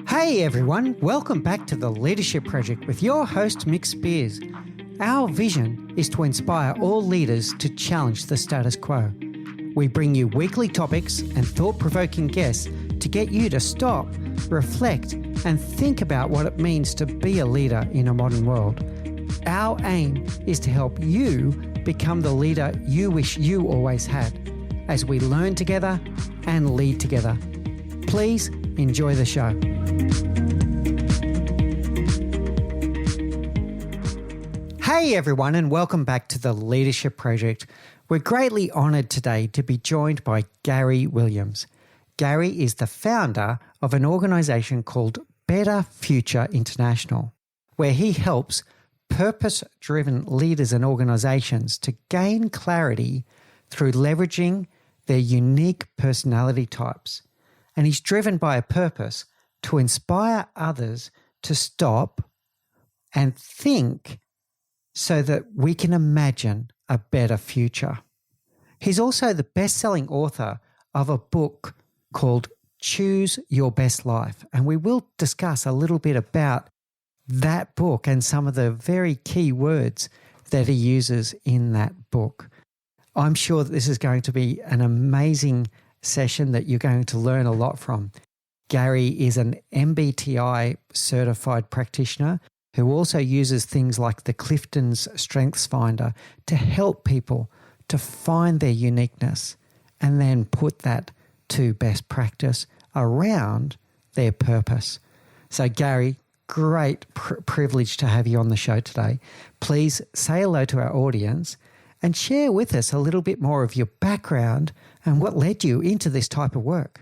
Hey everyone, welcome back to the Leadership Project with your host Mick Spears. Our vision is to inspire all leaders to challenge the status quo. We bring you weekly topics and thought-provoking guests to get you to stop, reflect, and think about what it means to be a leader in a modern world. Our aim is to help you become the leader you wish you always had, as we learn together and lead together. Please enjoy the show. Hey everyone, and welcome back to the Leadership Project. We're greatly honoured today to be joined by Gary Williams. Gary is the founder of an organisation called Better Future International, where he helps purpose-driven leaders and organisations to gain clarity through leveraging their unique personality types. And he's driven by a purpose to inspire others to stop and think so that we can imagine a better future. He's also the best-selling author of a book called Choose Your Best Life. And we will discuss a little bit about that book and some of the very key words that he uses in that book. I'm sure that this is going to be an amazing session that you're going to learn a lot from. Gary is an MBTI certified practitioner who also uses things like the Clifton's Strengths Finder to help people to find their uniqueness and then put that to best practice around their purpose. So Gary, great privilege to have you on the show today. Please say hello to our audience and share with us a little bit more of your background and what led you into this type of work.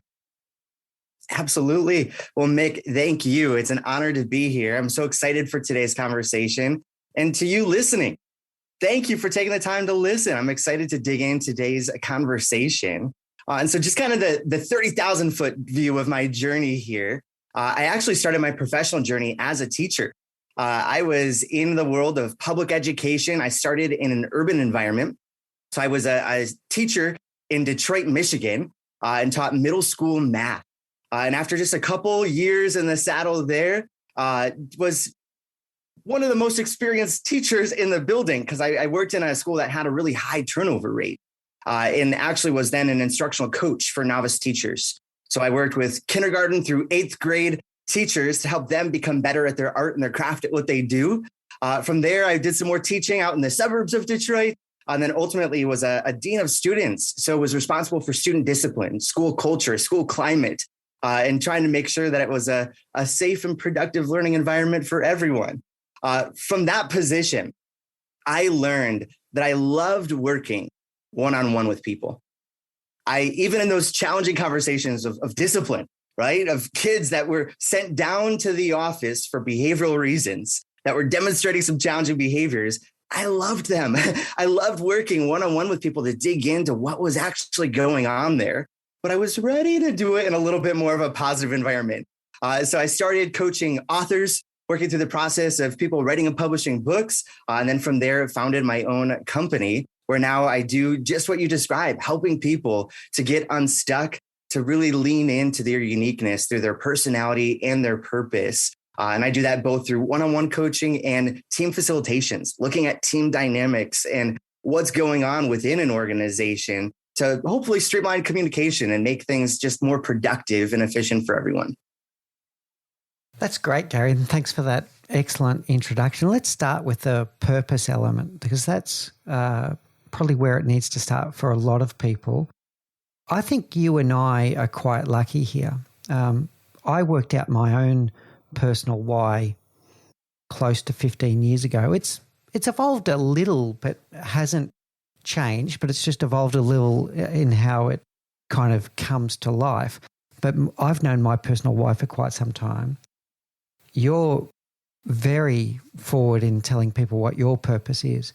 Absolutely. Well, Mick, thank you. It's an honor to be here. I'm so excited for today's conversation. And to you listening, thank you for taking the time to listen. I'm excited to dig in today's conversation. And so just kind of the 30,000 foot view of my journey here. I actually started my professional journey as a teacher. I was in the world of public education. I started in an urban environment. So I was a teacher in Detroit, Michigan, and taught middle school math. And after just a couple years in the saddle there, was one of the most experienced teachers in the building because I worked in a school that had a really high turnover rate and actually was then an instructional coach for novice teachers. So I worked with kindergarten through 8th grade teachers to help them become better at their art and their craft at what they do. From there, I did some more teaching out in the suburbs of Detroit. And then ultimately was a dean of students. So was responsible for student discipline, school culture, school climate, and trying to make sure that it was a safe and productive learning environment for everyone. From that position, I learned that I loved working one-on-one with people. Even in those challenging conversations of discipline, right? Of kids that were sent down to the office for behavioral reasons, that were demonstrating some challenging behaviors, I loved them. I loved working one-on-one with people to dig into what was actually going on there. But I was ready to do it in a little bit more of a positive environment. So I started coaching authors, working through the process of people writing and publishing books. And then from there, founded my own company where now I do just what you described, helping people to get unstuck, to really lean into their uniqueness through their personality and their purpose. And I do that both through one-on-one coaching and team facilitations, looking at team dynamics and what's going on within an organization to hopefully streamline communication and make things just more productive and efficient for everyone. That's great, Gary. And thanks for that excellent introduction. Let's start with the purpose element because that's probably where it needs to start for a lot of people. I think you and I are quite lucky here. I worked out my own personal why close to 15 years ago. It's evolved a little, but hasn't changed, but it's just evolved a little in how it kind of comes to life. But I've known my personal why for quite some time. You're very forward in telling people what your purpose is.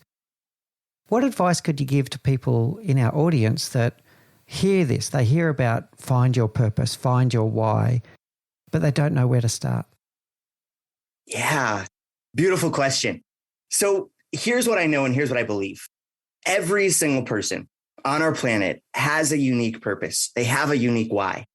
What advice could you give to people in our audience that hear this? They hear about find your purpose, find your why, but they don't know where to start. Yeah, beautiful question. So here's what I know and here's what I believe. Every single person, on our planet has a unique purpose. They have a unique why.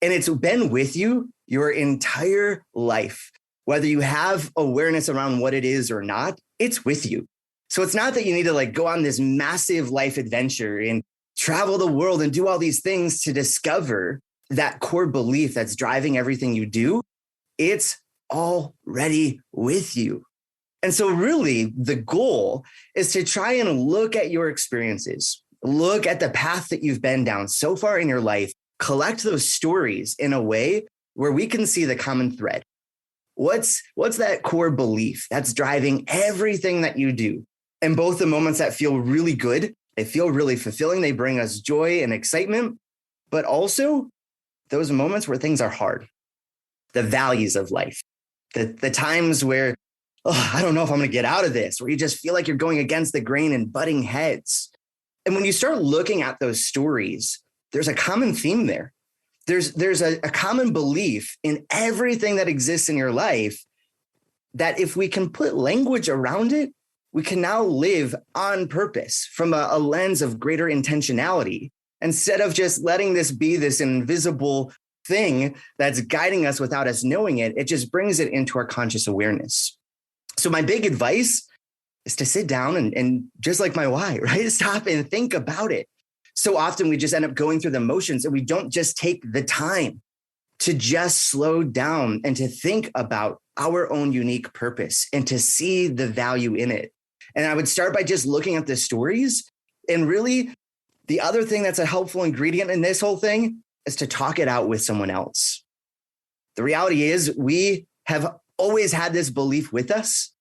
And it's been with you your entire life. Whether you have awareness around what it is or not, it's with you. So it's not that you need to like go on this massive life adventure and travel the world and do all these things to discover that core belief that's driving everything you do. It's already with you. And so really the goal is to try and look at your experiences, look at the path that you've been down so far in your life, collect those stories in a way where we can see the common thread. What's that core belief that's driving everything that you do? And both the moments that feel really good, they feel really fulfilling, they bring us joy and excitement, but also those moments where things are hard, the valleys of life, the times where, I don't know if I'm going to get out of this, where you just feel like you're going against the grain and butting heads. And when you start looking at those stories, there's a common theme there. There's a common belief in everything that exists in your life that if we can put language around it, we can now live on purpose from a lens of greater intentionality instead of just letting this be this invisible thing that's guiding us without us knowing it. It just brings it into our conscious awareness. So my big advice is to sit down and just like my why, right? Stop and think about it. So often we just end up going through the motions and we don't just take the time to just slow down and to think about our own unique purpose and to see the value in it. And I would start by just looking at the stories. And really, the other thing that's a helpful ingredient in this whole thing is to talk it out with someone else. The reality is we have always had this belief with us.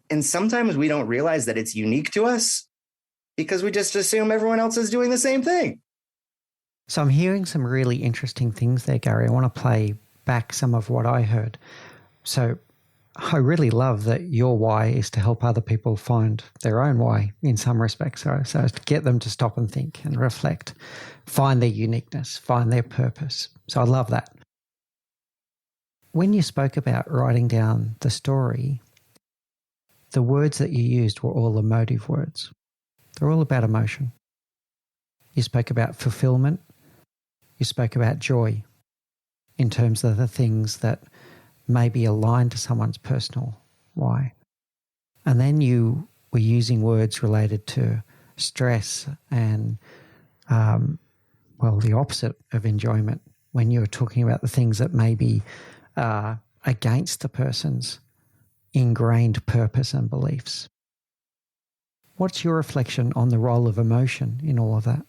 And sometimes we don't realize that it's unique to us because we just assume everyone else is doing the same thing. So I'm hearing some really interesting things there, Gary. I want to play back some of what I heard. So I really love that your why is to help other people find their own why in some respects. So to get them to stop and think and reflect, find their uniqueness, find their purpose. So I love that. When you spoke about writing down the story, the words that you used were all emotive words. They're all about emotion. You spoke about fulfillment. You spoke about joy in terms of the things that may be aligned to someone's personal why. And then you were using words related to stress and, the opposite of enjoyment when you were talking about the things that may be against the person's ingrained purpose and beliefs. What's your reflection on the role of emotion in all of that?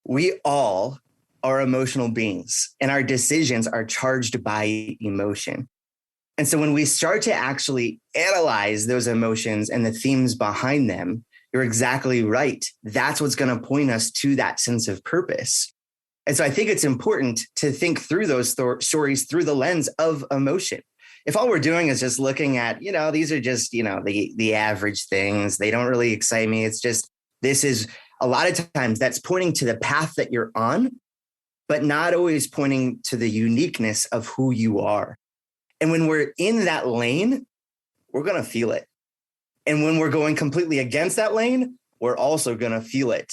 We all are emotional beings, and our decisions are charged by emotion. And so when we start to actually analyze those emotions and the themes behind them, you're exactly right. That's what's going to point us to that sense of purpose. And so I think it's important to think through those stories through the lens of emotion. If all we're doing is just looking at, these are just, the average things, they don't really excite me. It's just, this is a lot of times that's pointing to the path that you're on, but not always pointing to the uniqueness of who you are. And when we're in that lane, we're going to feel it. And when we're going completely against that lane, we're also going to feel it.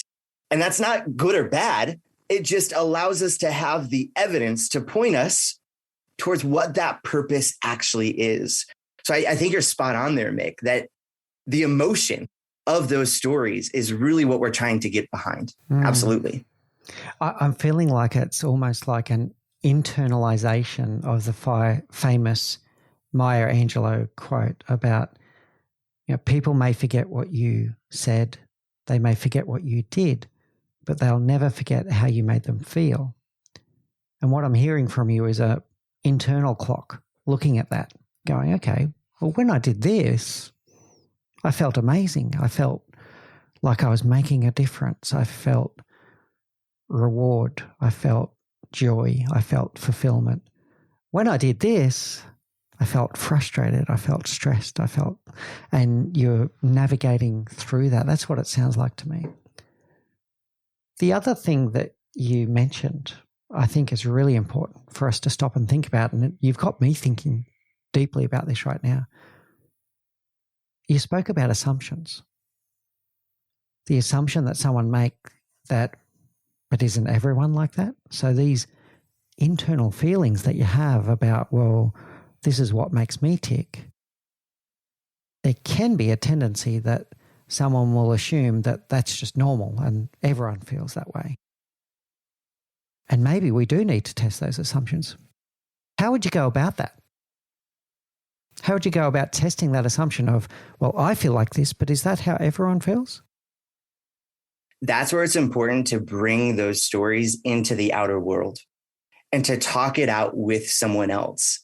And that's not good or bad. It just allows us to have the evidence to point us towards what that purpose actually is. So I think you're spot on there, Mick, that the emotion of those stories is really what we're trying to get behind. Absolutely. I'm feeling like it's almost like an internalization of the famous Maya Angelou quote about, people may forget what you said, they may forget what you did, but they'll never forget how you made them feel. And what I'm hearing from you is a internal clock looking at that, going, okay, well, when I did this, I felt amazing. I felt like I was making a difference. I felt reward. I felt joy. I felt fulfillment. When I did this, I felt frustrated. I felt stressed. And you're navigating through that. That's what it sounds like to me. The other thing that you mentioned, I think is really important for us to stop and think about, and you've got me thinking deeply about this right now. You spoke about assumptions. The assumption that someone but isn't everyone like that? So these internal feelings that you have about, well, this is what makes me tick, there can be a tendency that someone will assume that that's just normal and everyone feels that way. And maybe we do need to test those assumptions. How would you go about that? How would you go about testing that assumption of, well, I feel like this, but is that how everyone feels? That's where it's important to bring those stories into the outer world and to talk it out with someone else.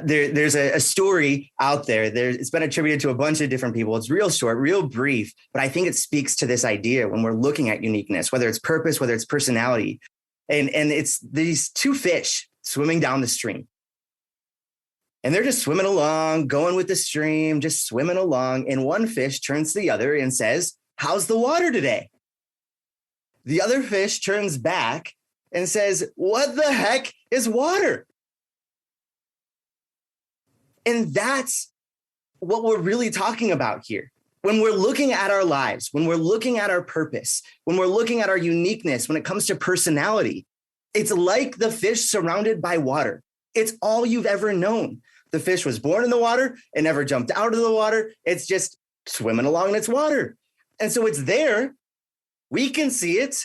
There's a story out there. It's been attributed to a bunch of different people. It's real short, real brief, but I think it speaks to this idea when we're looking at uniqueness, whether it's purpose, whether it's personality. And it's these two fish swimming down the stream. And they're just swimming along, going with the stream, just swimming along. And one fish turns to the other and says, "How's the water today?" The other fish turns back and says, "What the heck is water?" And that's what we're really talking about here. When we're looking at our lives, when we're looking at our purpose, when we're looking at our uniqueness, when it comes to personality, it's like the fish surrounded by water. It's all you've ever known. The fish was born in the water. It never jumped out of the water. It's just swimming along in its water. And so it's there. We can see it.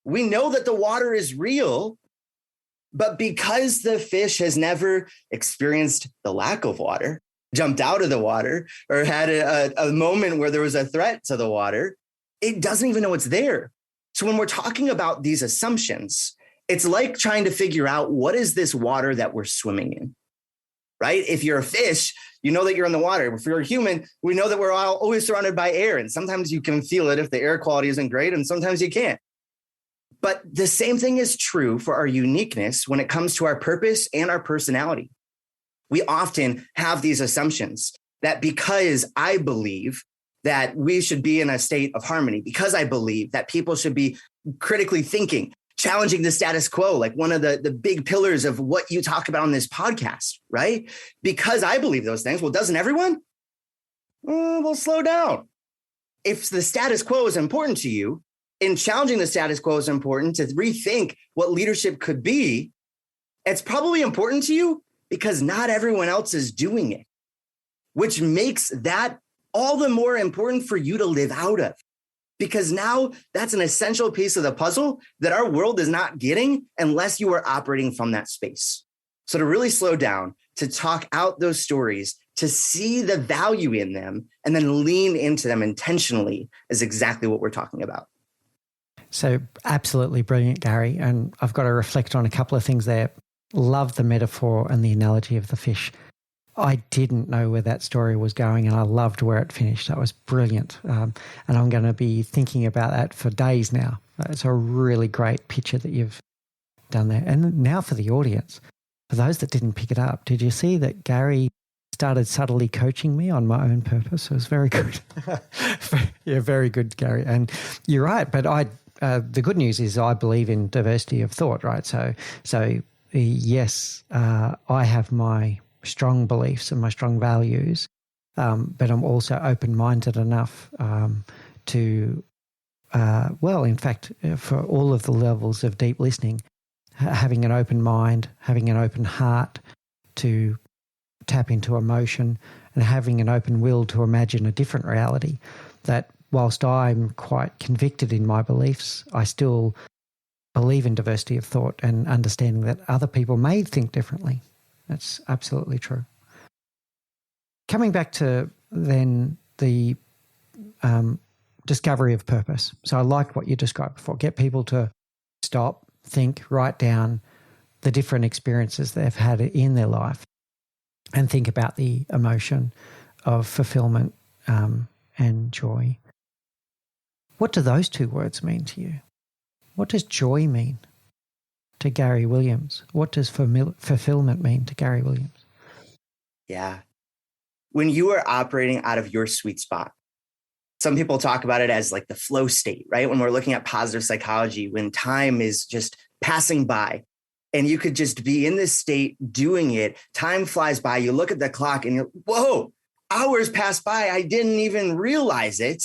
We know that the water is real. But because the fish has never experienced the lack of water, jumped out of the water, or had a moment where there was a threat to the water, it doesn't even know it's there. So when we're talking about these assumptions, it's like trying to figure out, what is this water that we're swimming in, right? If you're a fish, you know that you're in the water. If you're a human, we know that we're always surrounded by air. And sometimes you can feel it if the air quality isn't great, and sometimes you can't. But the same thing is true for our uniqueness when it comes to our purpose and our personality. We often have these assumptions that because I believe that we should be in a state of harmony, because I believe that people should be critically thinking, challenging the status quo, like one of the big pillars of what you talk about on this podcast, right? Because I believe those things. Well, doesn't everyone? Well, slow down. If the status quo is important to you, and challenging the status quo is important to rethink what leadership could be, it's probably important to you because not everyone else is doing it, which makes that all the more important for you to live out of. Because now that's an essential piece of the puzzle that our world is not getting unless you are operating from that space. So to really slow down, to talk out those stories, to see the value in them, and then lean into them intentionally is exactly what we're talking about. So absolutely brilliant, Gary. And I've got to reflect on a couple of things there. Love the metaphor and the analogy of the fish. I didn't know where that story was going, and I loved where it finished. That was brilliant. And I'm going to be thinking about that for days now. It's a really great picture that you've done there. And now for the audience, for those that didn't pick it up, did you see that Gary started subtly coaching me on my own purpose? It was very good. Yeah, very good, Gary. And you're right, but the good news is I believe in diversity of thought, right? So yes, I have my strong beliefs and my strong values, but I'm also open-minded enough to, in fact, for all of the levels of deep listening, having an open mind, having an open heart to tap into emotion, and having an open will to imagine a different reality. That whilst I'm quite convicted in my beliefs, I still believe in diversity of thought and understanding that other people may think differently. That's absolutely true. Coming back to then the discovery of purpose. So I liked what you described before. Get people to stop, think, write down the different experiences they've had in their life and think about the emotion of fulfillment and joy. What do those two words mean to you? What does joy mean to Gary Williams? What does fulfillment mean to Gary Williams? Yeah. When you are operating out of your sweet spot, some people talk about it as like the flow state, right? When we're looking at positive psychology, when time is just passing by and you could just be in this state doing it, time flies by, you look at the clock and you're, whoa, hours pass by. I didn't even realize it,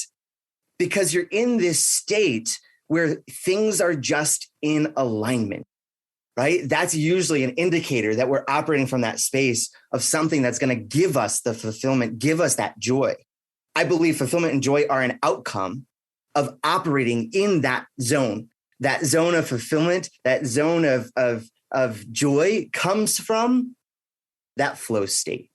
because you're in this state where things are just in alignment, right? That's usually an indicator that we're operating from that space of something that's going to give us the fulfillment, give us that joy. I believe fulfillment and joy are an outcome of operating in that zone of fulfillment, that zone of joy comes from that flow state,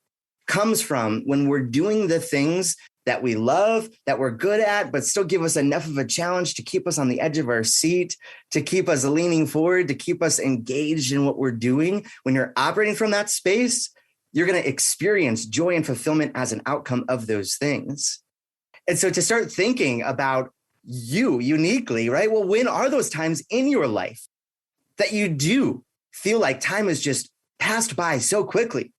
comes from when we're doing the things that we love, that we're good at, but still give us enough of a challenge to keep us on the edge of our seat, to keep us leaning forward, to keep us engaged in what we're doing. When you're operating from that space, you're going to experience joy and fulfillment as an outcome of those things. And so to start thinking about you uniquely, right? Well, when are those times in your life that you do feel like time has just passed by so quickly?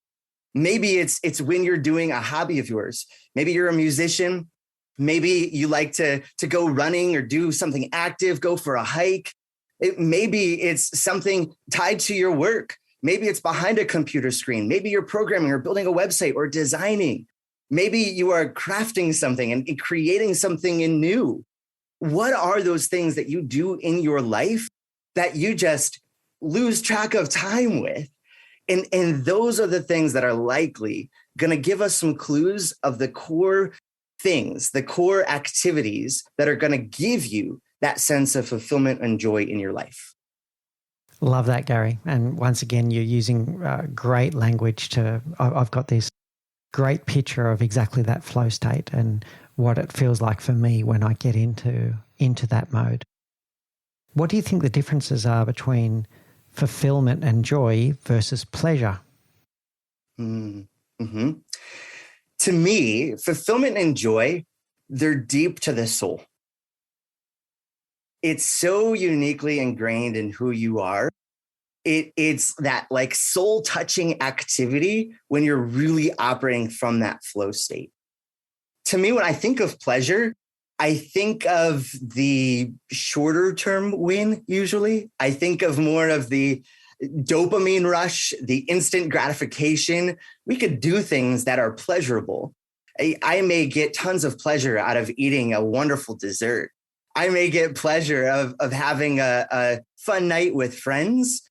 Maybe it's when you're doing a hobby of yours. Maybe you're a musician. Maybe you like to go running or do something active, go for a hike. Maybe it's something tied to your work. Maybe it's behind a computer screen. Maybe you're programming or building a website or designing. Maybe you are crafting something and creating something new. What are those things that you do in your life that you just lose track of time with? And those are the things that are likely going to give us some clues of the core things, the core activities that are going to give you that sense of fulfillment and joy in your life. Love that, Gary. And once again, you're using great language I've got this great picture of exactly that flow state and what it feels like for me when I get into that mode. What do you think the differences are between fulfillment and joy versus pleasure? Mm-hmm. To me, fulfillment and joy, they're deep to the soul. It's so uniquely ingrained in who you are. It's that like soul touching activity when you're really operating from that flow state. To me, when I think of pleasure, I think of the shorter term win, usually. I think of more of the dopamine rush, the instant gratification. We could do things that are pleasurable. I may get tons of pleasure out of eating a wonderful dessert. I may get pleasure of having a fun night with friends.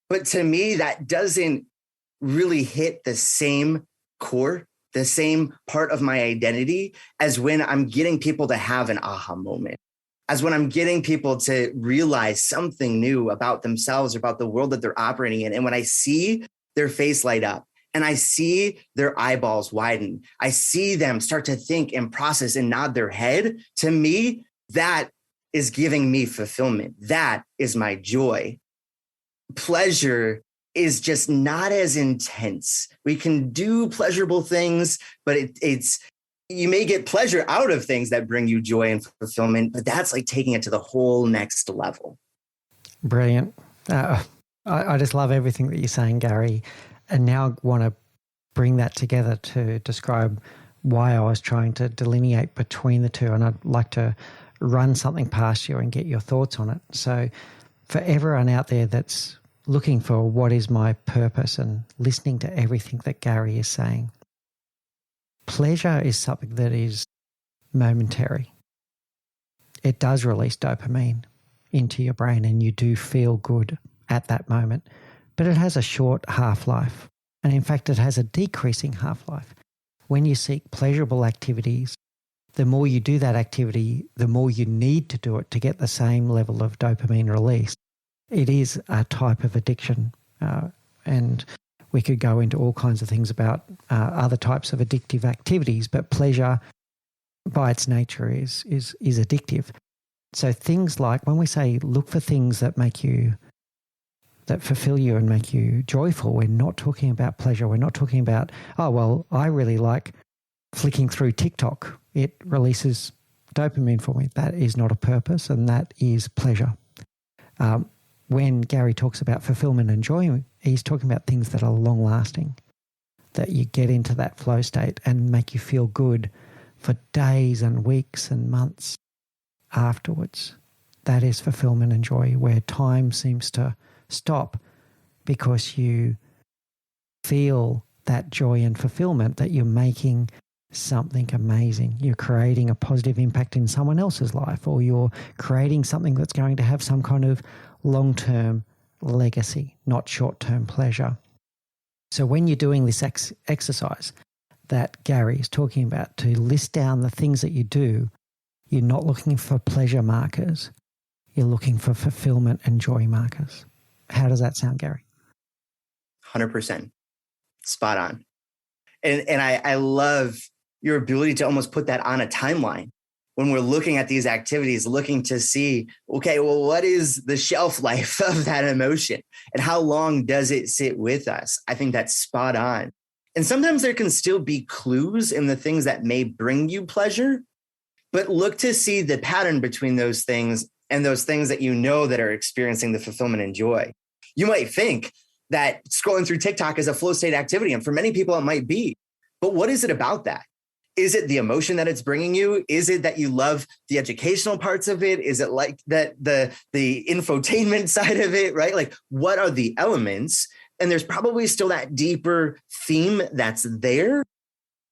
But to me, that doesn't really hit the same core, the same part of my identity as when I'm getting people to have an aha moment, as when I'm getting people to realize something new about themselves, about the world that they're operating in. And when I see their face light up and I see their eyeballs widen, I see them start to think and process and nod their head, to me, that is giving me fulfillment. That is my joy. Pleasure is just not as intense. We can do pleasurable things, but it's you may get pleasure out of things that bring you joy and fulfillment, but that's like taking it to the whole next level. Brilliant. I just love everything that you're saying, Gary. And now I want to bring that together to describe why I was trying to delineate between the two. And I'd like to run something past you and get your thoughts on it. So for everyone out there that's looking for what is my purpose and listening to everything that Gary is saying, pleasure is something that is momentary. It does release dopamine into your brain and you do feel good at that moment, but it has a short half-life. And in fact, it has a decreasing half-life. When you seek pleasurable activities, the more you do that activity, the more you need to do it to get the same level of dopamine release. It is a type of addiction. And we could go into all kinds of things about other types of addictive activities, but pleasure by its nature is addictive. So things like when we say look for things that fulfill you and make you joyful, we're not talking about pleasure. We're not talking about, oh, well, I really like flicking through TikTok. It releases dopamine for me. That is not a purpose, and that is pleasure. When Gary talks about fulfillment and joy, he's talking about things that are long-lasting, that you get into that flow state and make you feel good for days and weeks and months afterwards. That is fulfillment and joy, where time seems to stop because you feel that joy and fulfillment that you're making something amazing. You're creating a positive impact in someone else's life, or you're creating something that's going to have some kind of long-term legacy, not short-term pleasure. So when you're doing this exercise that Gary is talking about, to list down the things that you do, you're not looking for pleasure markers. You're looking for fulfillment and joy markers. How does that sound, Gary? 100%. Spot on. And I love your ability to almost put that on a timeline when we're looking at these activities, looking to see, okay, well, what is the shelf life of that emotion and how long does it sit with us? I think that's spot on. And sometimes there can still be clues in the things that may bring you pleasure, but look to see the pattern between those things and those things that you know that are experiencing the fulfillment and joy. You might think that scrolling through TikTok is a flow state activity, and for many people it might be. But what is it about that? Is it the emotion that it's bringing you? Is it that you love the educational parts of it? Is it like that the infotainment side of it, right? Like, what are the elements? And there's probably still that deeper theme that's there,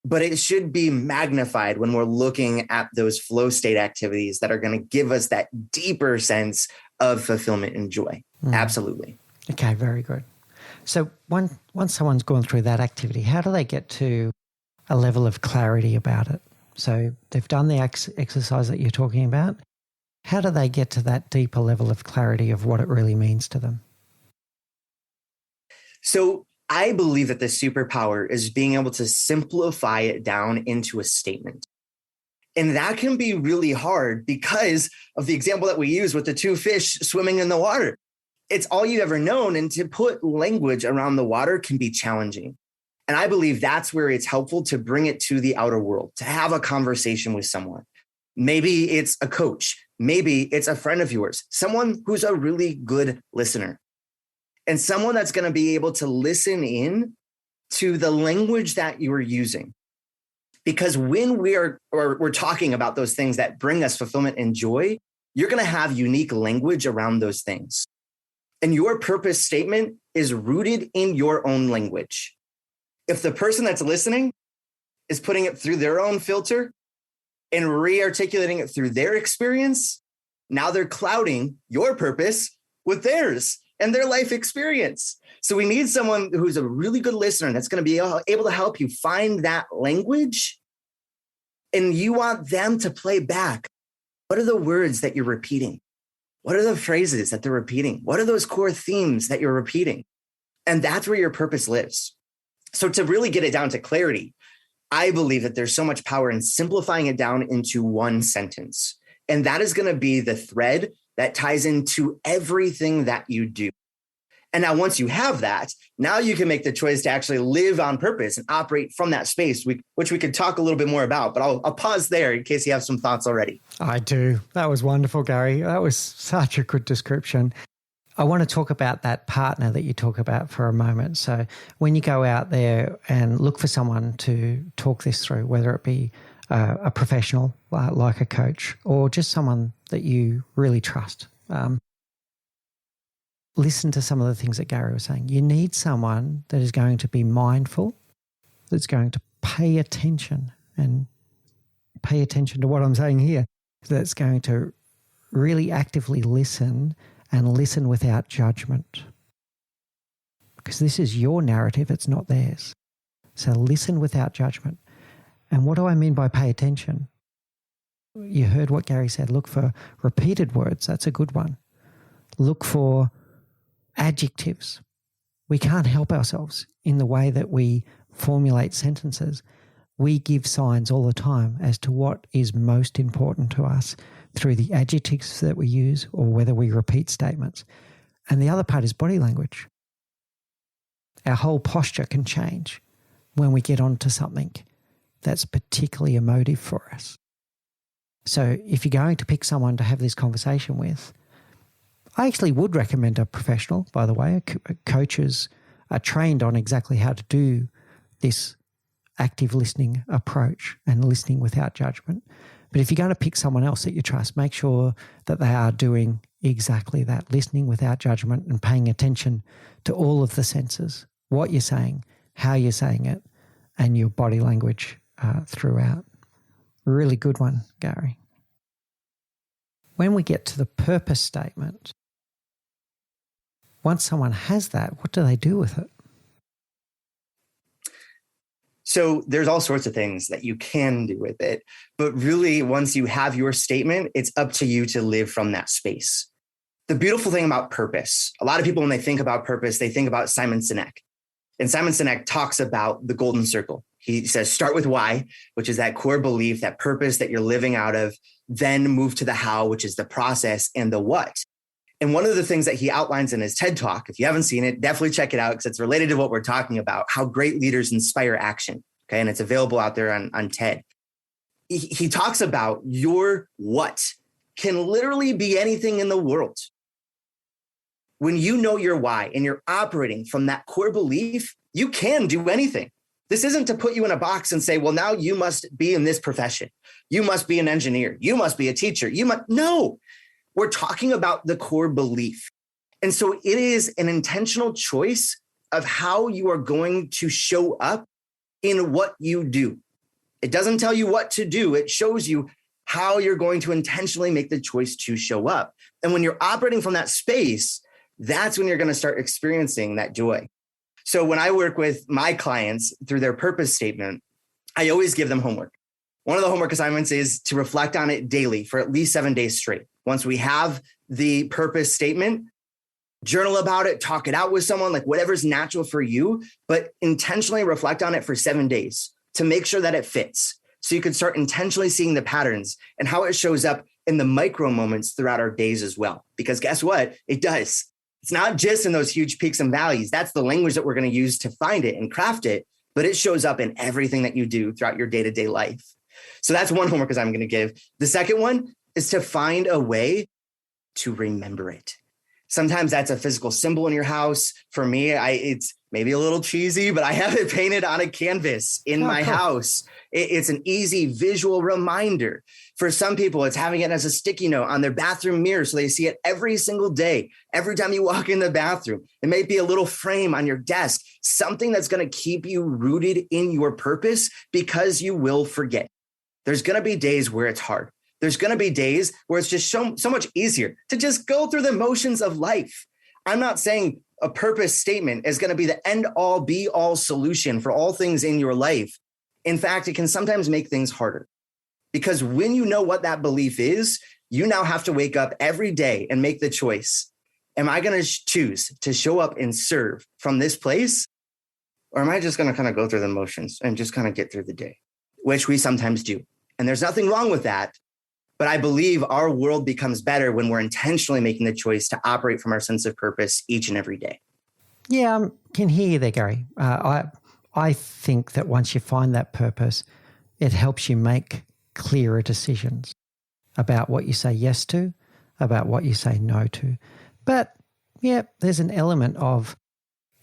but it should be magnified when we're looking at those flow state activities that are going to give us that deeper sense of fulfillment and joy. Absolutely. Okay, very good. So once someone's gone through that activity, how do they get to a level of clarity about it? So they've done the exercise that you're talking about. How do they get to that deeper level of clarity of what it really means to them? So I believe that the superpower is being able to simplify it down into a statement. And that can be really hard because of the example that we use with the two fish swimming in the water. It's all you've ever known. And to put language around the water can be challenging. And I believe that's where it's helpful to bring it to the outer world, to have a conversation with someone. Maybe it's a coach. Maybe it's a friend of yours, someone who's a really good listener, and someone that's going to be able to listen in to the language that you're using. Because when we're talking about those things that bring us fulfillment and joy, you're going to have unique language around those things. And your purpose statement is rooted in your own language. If the person that's listening is putting it through their own filter and re-articulating it through their experience, now they're clouding your purpose with theirs and their life experience. So we need someone who's a really good listener that's going to be able to help you find that language. And you want them to play back. What are the words that you're repeating? What are the phrases that they're repeating? What are those core themes that you're repeating? And that's where your purpose lives. So to really get it down to clarity, I believe that there's so much power in simplifying it down into one sentence. And that is going to be the thread that ties into everything that you do. And now once you have that, now you can make the choice to actually live on purpose and operate from that space, which we could talk a little bit more about, but I'll pause there in case you have some thoughts already. I do. That was wonderful, Gary. That was such a good description. I want to talk about that partner that you talk about for a moment. So when you go out there and look for someone to talk this through, whether it be a professional like a coach or just someone that you really trust, listen to some of the things that Gary was saying. You need someone that is going to be mindful, that's going to pay attention to what I'm saying here, that's going to really actively listen and listen without judgment. Because this is your narrative, it's not theirs. So listen without judgment. And what do I mean by pay attention? You heard what Gary said. Look for repeated words. That's a good one. Look for adjectives. We can't help ourselves in the way that we formulate sentences. We give signs all the time as to what is most important to us through the adjectives that we use or whether we repeat statements. And the other part is body language. Our whole posture can change when we get onto something that's particularly emotive for us. So if you're going to pick someone to have this conversation with, I actually would recommend a professional, by the way. Coaches are trained on exactly how to do this active listening approach and listening without judgment. But if you're going to pick someone else that you trust, make sure that they are doing exactly that, listening without judgment and paying attention to all of the senses, what you're saying, how you're saying it, and your body language throughout. Really good one, Gary. When we get to the purpose statement, once someone has that, what do they do with it? So there's all sorts of things that you can do with it. But really, once you have your statement, it's up to you to live from that space. The beautiful thing about purpose, a lot of people, when they think about purpose, they think about Simon Sinek. And Simon Sinek talks about the golden circle. He says, start with why, which is that core belief, that purpose that you're living out of, then move to the how, which is the process, and the what. And one of the things that he outlines in his TED Talk, if you haven't seen it, definitely check it out because it's related to what we're talking about, how great leaders inspire action. Okay. And it's available out there on TED. He talks about your what can literally be anything in the world. When you know your why and you're operating from that core belief, you can do anything. This isn't to put you in a box and say, well, now you must be in this profession. You must be an engineer. You must be a teacher. No, we're talking about the core belief. And so it is an intentional choice of how you are going to show up in what you do. It doesn't tell you what to do. It shows you how you're going to intentionally make the choice to show up. And when you're operating from that space, that's when you're going to start experiencing that joy. So when I work with my clients through their purpose statement, I always give them homework. One of the homework assignments is to reflect on it daily for at least 7 days straight. Once we have the purpose statement, journal about it, talk it out with someone, like whatever's natural for you, but intentionally reflect on it for 7 days to make sure that it fits. So you can start intentionally seeing the patterns and how it shows up in the micro moments throughout our days as well. Because guess what? It does. It's not just in those huge peaks and valleys. That's the language that we're going to use to find it and craft it, but it shows up in everything that you do throughout your day-to-day life. So that's one homework I'm going to give. The second one is to find a way to remember it. Sometimes that's a physical symbol in your house. For me, it's maybe a little cheesy, but I have it painted on a canvas in my house. It's an easy visual reminder. For some people, it's having it as a sticky note on their bathroom mirror so they see it every single day. Every time you walk in the bathroom, it may be a little frame on your desk, something that's going to keep you rooted in your purpose because you will forget. There's going to be days where it's hard. There's going to be days where it's just so much easier to just go through the motions of life. I'm not saying a purpose statement is going to be the end all be all solution for all things in your life. In fact, it can sometimes make things harder because when you know what that belief is, you now have to wake up every day and make the choice. Am I going to choose to show up and serve from this place? Or am I just going to kind of go through the motions and just kind of get through the day, which we sometimes do. And there's nothing wrong with that. But I believe our world becomes better when we're intentionally making the choice to operate from our sense of purpose each and every day. Yeah, I can hear you there, Gary. I think that once you find that purpose, it helps you make clearer decisions about what you say yes to, about what you say no to. But yeah, there's an element of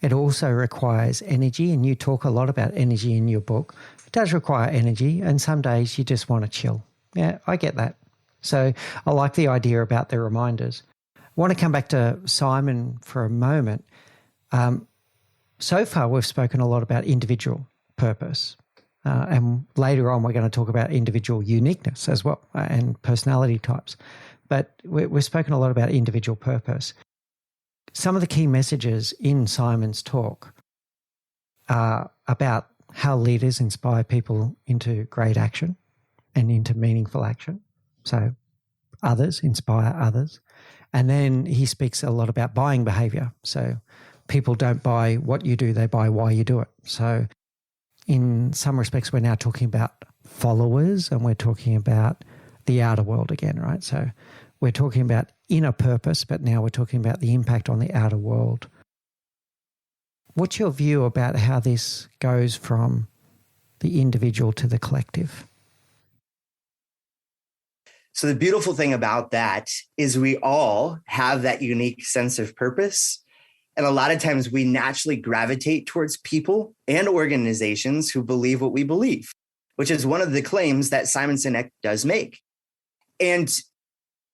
it also requires energy, and you talk a lot about energy in your book. It does require energy, and some days you just want to chill. Yeah, I get that. So I like the idea about the reminders. I want to come back to Simon for a moment. So far, we've spoken a lot about individual purpose. And later on, we're going to talk about individual uniqueness as well and personality types. But we've spoken a lot about individual purpose. Some of the key messages in Simon's talk are about how leaders inspire people into great action and into meaningful action. So others inspire others. And then he speaks a lot about buying behavior. So people don't buy what you do, they buy why you do it. So in some respects, we're now talking about followers and we're talking about the outer world again, right? So we're talking about inner purpose, but now we're talking about the impact on the outer world. What's your view about how this goes from the individual to the collective? So the beautiful thing about that is we all have that unique sense of purpose. And a lot of times we naturally gravitate towards people and organizations who believe what we believe, which is one of the claims that Simon Sinek does make. And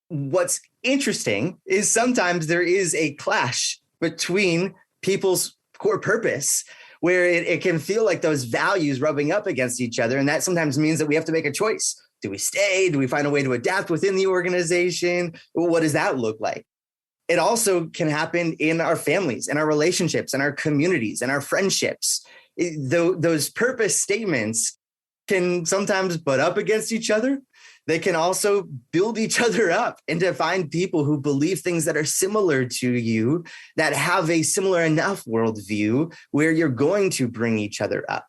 what's interesting is sometimes there is a clash between people's core purpose where it can feel like those values rubbing up against each other. And that sometimes means that we have to make a choice. Do we stay? Do we find a way to adapt within the organization? What does that look like? It also can happen in our families, in our relationships, in our communities, in our friendships. Those purpose statements can sometimes butt up against each other. They can also build each other up, and to find people who believe things that are similar to you, that have a similar enough worldview where you're going to bring each other up.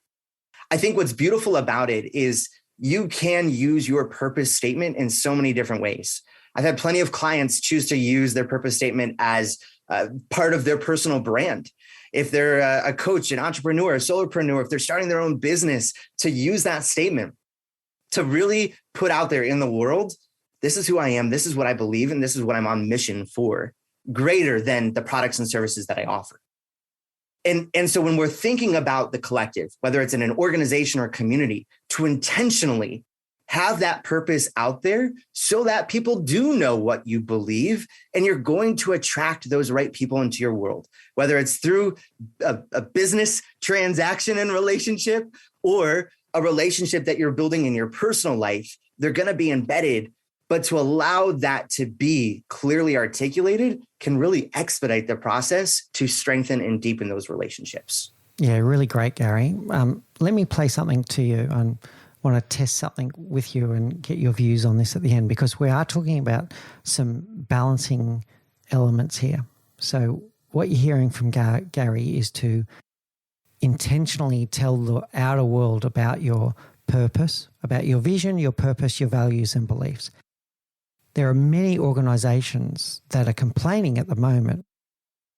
I think what's beautiful about it is you can use your purpose statement in so many different ways. I've had plenty of clients choose to use their purpose statement as part of their personal brand. If they're a coach, an entrepreneur, a solopreneur, if they're starting their own business, to use that statement to really put out there in the world, this is who I am, this is what I believe, and this is what I'm on mission for, greater than the products and services that I offer. And so when we're thinking about the collective, whether it's in an organization or community, to intentionally have that purpose out there so that people do know what you believe, and you're going to attract those right people into your world, whether it's through a business transaction and relationship or a relationship that you're building in your personal life. They're going to be embedded, but to allow that to be clearly articulated can really expedite the process to strengthen and deepen those relationships. Yeah, really great, Gary. Let me play something to you. I want to test something with you and get your views on this at the end, because we are talking about some balancing elements here. So what you're hearing from Gary is to intentionally tell the outer world about your purpose, about your vision, your purpose, your values and beliefs. There are many organizations that are complaining at the moment,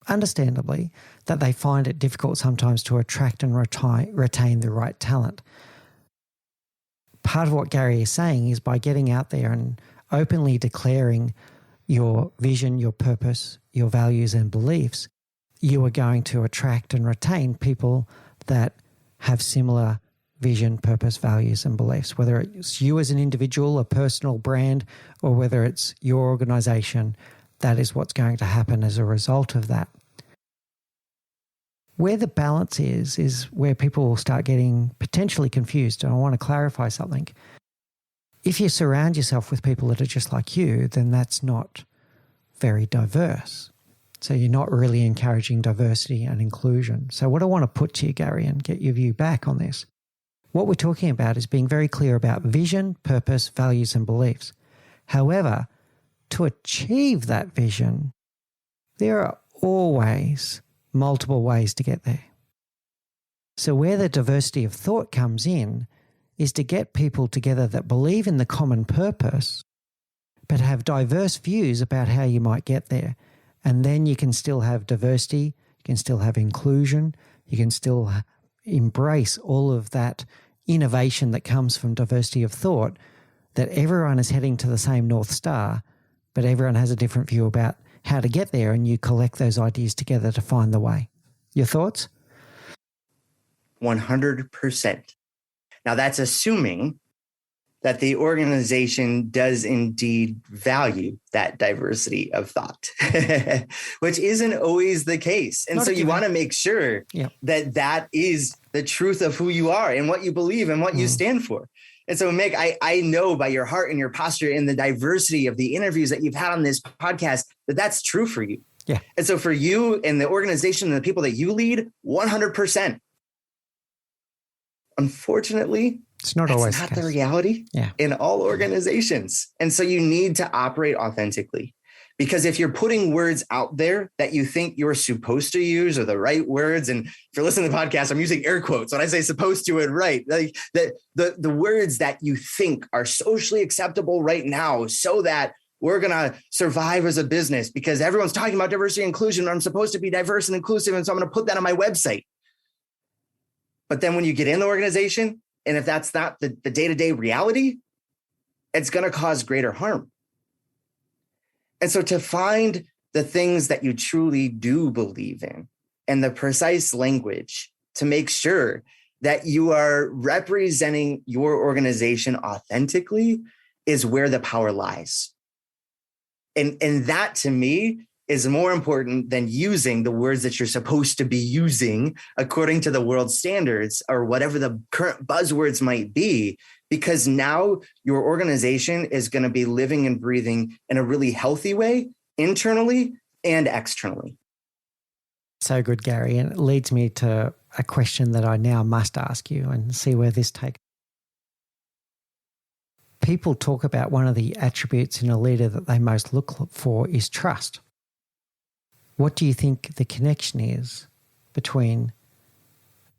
understandably, that they find it difficult sometimes to attract and retain the right talent. Part of what Gary is saying is by getting out there and openly declaring your vision, your purpose, your values and beliefs, you are going to attract and retain people that have similar vision, purpose, values and beliefs, whether it's you as an individual, a personal brand, or whether it's your organization. That is what's going to happen as a result of that. Where the balance is where people will start getting potentially confused. And I want to clarify something. If you surround yourself with people that are just like you, then that's not very diverse. So you're not really encouraging diversity and inclusion. So what I want to put to you, Gary, and get your view back on this, what we're talking about is being very clear about vision, purpose, values, and beliefs. However, to achieve that vision, there are always multiple ways to get there. So where the diversity of thought comes in is to get people together that believe in the common purpose, but have diverse views about how you might get there. And then you can still have diversity, you can still have inclusion, you can still embrace all of that innovation that comes from diversity of thought, that everyone is heading to the same North Star, but everyone has a different view about how to get there, and you collect those ideas together to find the way. Your thoughts? 100%. Now that's assuming that the organization does indeed value that diversity of thought, which isn't always the case. And so you want to make sure that that is the truth of who you are and what you believe and what you stand for. And so, Mick, I know by your heart and your posture and the diversity of the interviews that you've had on this podcast that that's true for you. Yeah. And so for you and the organization and the people that you lead, 100%. Unfortunately, it's not always the reality in all organizations. And so you need to operate authentically, because if you're putting words out there that you think you're supposed to use or the right words, and if you're listening to the podcast, I'm using air quotes when I say supposed to and right, like the words that you think are socially acceptable right now so that we're going to survive as a business because everyone's talking about diversity and inclusion. I'm supposed to be diverse and inclusive. And so I'm going to put that on my website. But then when you get in the organization, and if that's not the day-to-day reality, it's going to cause greater harm. And so to find the things that you truly do believe in and the precise language to make sure that you are representing your organization authentically is where the power lies. And that to me is more important than using the words that you're supposed to be using according to the world standards or whatever the current buzzwords might be, because now your organization is going to be living and breathing in a really healthy way, internally and externally. So good, Gary. And it leads me to a question that I now must ask you and see where this takes. People talk about one of the attributes in a leader that they most look for is trust. What do you think the connection is between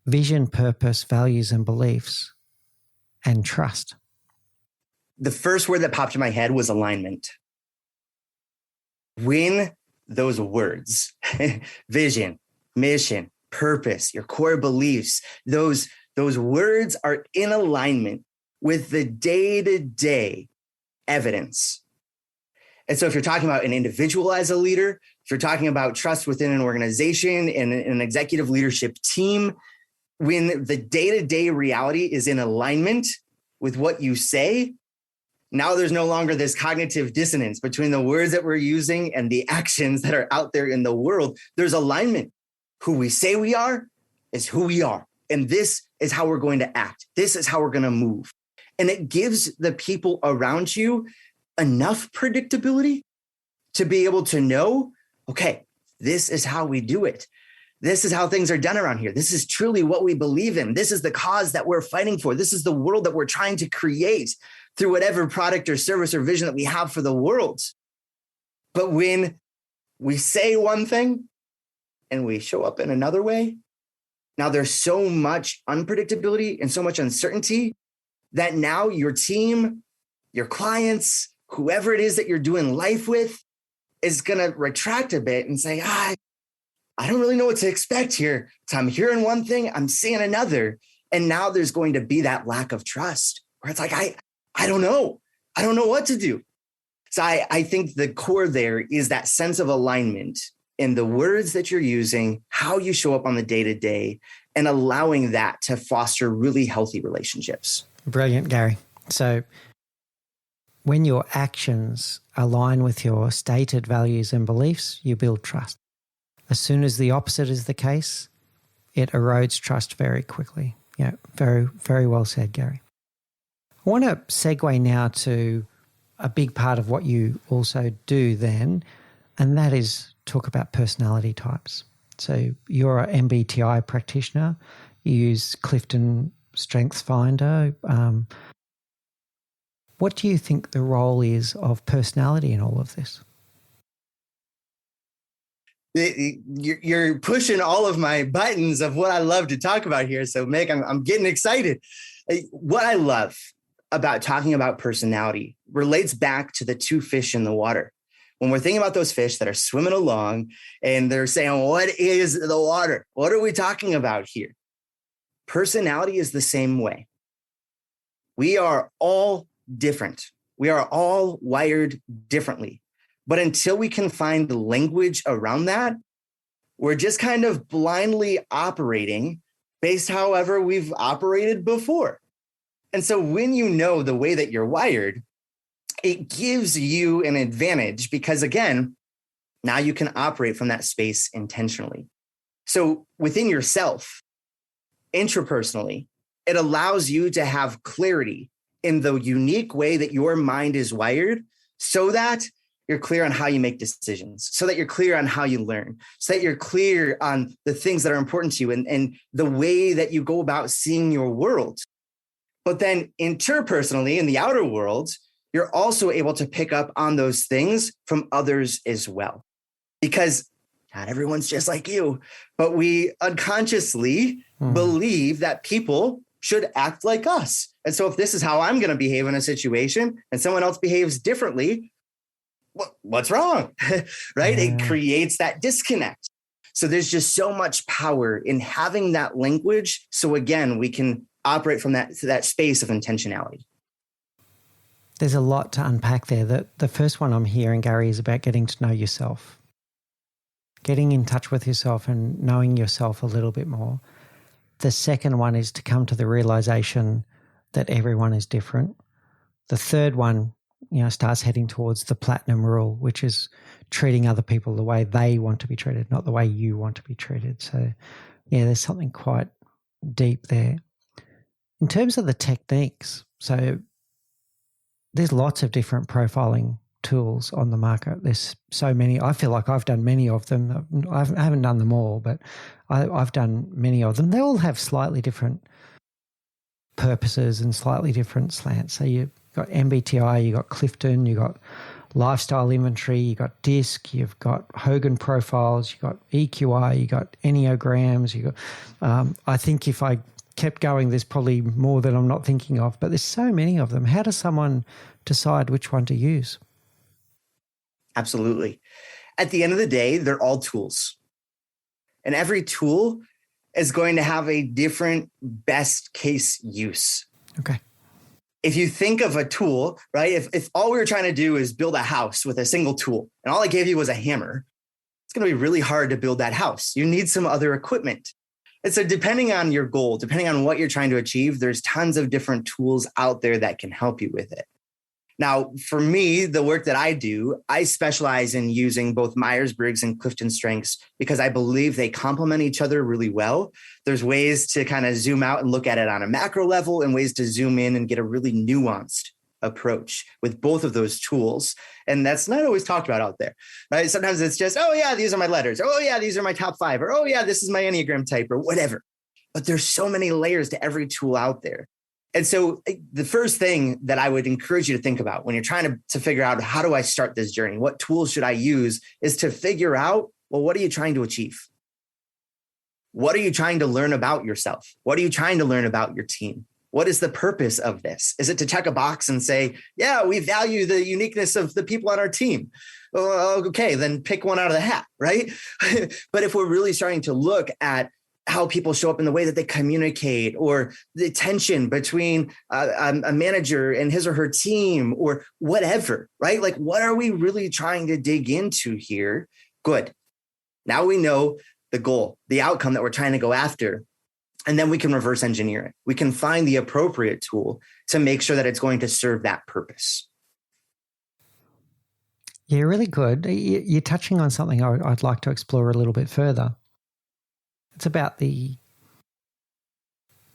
vision, purpose, values, and beliefs and trust? The first word that popped in my head was alignment. When those words, vision, mission, purpose, your core beliefs, those words are in alignment with the day-to-day evidence. And so if you're talking about an individual as a leader, if you're talking about trust within an organization and an executive leadership team, when the day-to-day reality is in alignment with what you say, now there's no longer this cognitive dissonance between the words that we're using and the actions that are out there in the world. There's alignment. Who we say we are is who we are. And this is how we're going to act. This is how we're going to move. And it gives the people around you enough predictability to be able to know, okay, this is how we do it. This is how things are done around here. This is truly what we believe in. This is the cause that we're fighting for. This is the world that we're trying to create through whatever product or service or vision that we have for the world. But when we say one thing and we show up in another way, now there's so much unpredictability and so much uncertainty that now your team, your clients, whoever it is that you're doing life with is going to retract a bit and say, I don't really know what to expect here. So I'm hearing one thing, I'm seeing another. And now there's going to be that lack of trust where it's like, I don't know. I don't know what to do. So I think the core there is that sense of alignment in the words that you're using, how you show up on the day-to-day, and allowing that to foster really healthy relationships. Brilliant, Gary. So when your actions align with your stated values and beliefs, you build trust. As soon as the opposite is the case, it erodes trust very quickly. Yeah, very, very well said, Gary. I want to segue now to a big part of what you also do then, and that is talk about personality types. So you're an MBTI practitioner. You use Clifton Strengths Finder. What do you think the role is of personality in all of this? You're pushing all of my buttons of what I love to talk about here. So, Mick, I'm getting excited. What I love about talking about personality relates back to the two fish in the water. When we're thinking about those fish that are swimming along and they're saying, what is the water? What are we talking about here? Personality is the same way. We are all different. We are all wired differently. But until we can find the language around that, we're just kind of blindly operating based however we've operated before. And so when you know the way that you're wired, it gives you an advantage because, again, now you can operate from that space intentionally. So within yourself, intrapersonally, it allows you to have clarity in the unique way that your mind is wired so that you're clear on how you make decisions, so that you're clear on how you learn, so that you're clear on the things that are important to you and the way that you go about seeing your world. But then interpersonally, in the outer world, you're also able to pick up on those things from others as well. Because not everyone's just like you, but we unconsciously believe that people should act like us. And so if this is how I'm going to behave in a situation and someone else behaves differently, what's wrong? Right? It creates that disconnect. So there's just so much power in having that language. So again, we can operate from that space of intentionality. There's a lot to unpack there. The first one I'm hearing, Gary, is about getting to know yourself, getting in touch with yourself and knowing yourself a little bit more. The second one is to come to the realization that everyone is different. The third one starts heading towards the platinum rule, which is treating other people the way they want to be treated, not the way you want to be treated. So, yeah, there's something quite deep there. In terms of the techniques, so there's lots of different profiling tools on the market. There's so many. I feel like I've done many of them. I haven't done them all, but I've done many of them. They all have slightly different purposes and slightly different slants. So you've got MBTI, you've got Clifton, you've got lifestyle inventory, you've got DISC, you've got Hogan profiles, you've got EQI, you've got Enneagrams. You've got, I think if I kept going, there's probably more that I'm not thinking of, but there's so many of them. How does someone decide which one to use? Absolutely. At the end of the day, they're all tools. And every tool is going to have a different best case use. Okay. If you think of a tool, right? If all we were trying to do is build a house with a single tool and all I gave you was a hammer, it's going to be really hard to build that house. You need some other equipment. And so depending on your goal, depending on what you're trying to achieve, there's tons of different tools out there that can help you with it. Now, for me, the work that I do, I specialize in using both Myers-Briggs and Clifton strengths because I believe they complement each other really well. There's ways to kind of zoom out and look at it on a macro level and ways to zoom in and get a really nuanced approach with both of those tools. And that's not always talked about out there, right? Sometimes it's just, oh yeah, these are my letters. Oh yeah, these are my top 5. Or, oh yeah, this is my Enneagram type or whatever. But there's so many layers to every tool out there. And so the first thing that I would encourage you to think about when you're trying to figure out how do I start this journey? What tools should I use is to figure out, well, what are you trying to achieve? What are you trying to learn about yourself? What are you trying to learn about your team? What is the purpose of this? Is it to check a box and say, yeah, we value the uniqueness of the people on our team? Okay, then pick one out of the hat, right? But if we're really starting to look at how people show up in the way that they communicate or the tension between a manager and his or her team or whatever, right? Like, what are we really trying to dig into here? Good. Now we know the goal, the outcome that we're trying to go after. And then we can reverse engineer it. We can find the appropriate tool to make sure that it's going to serve that purpose. Yeah, really good. You're touching on something I'd like to explore a little bit further. It's about the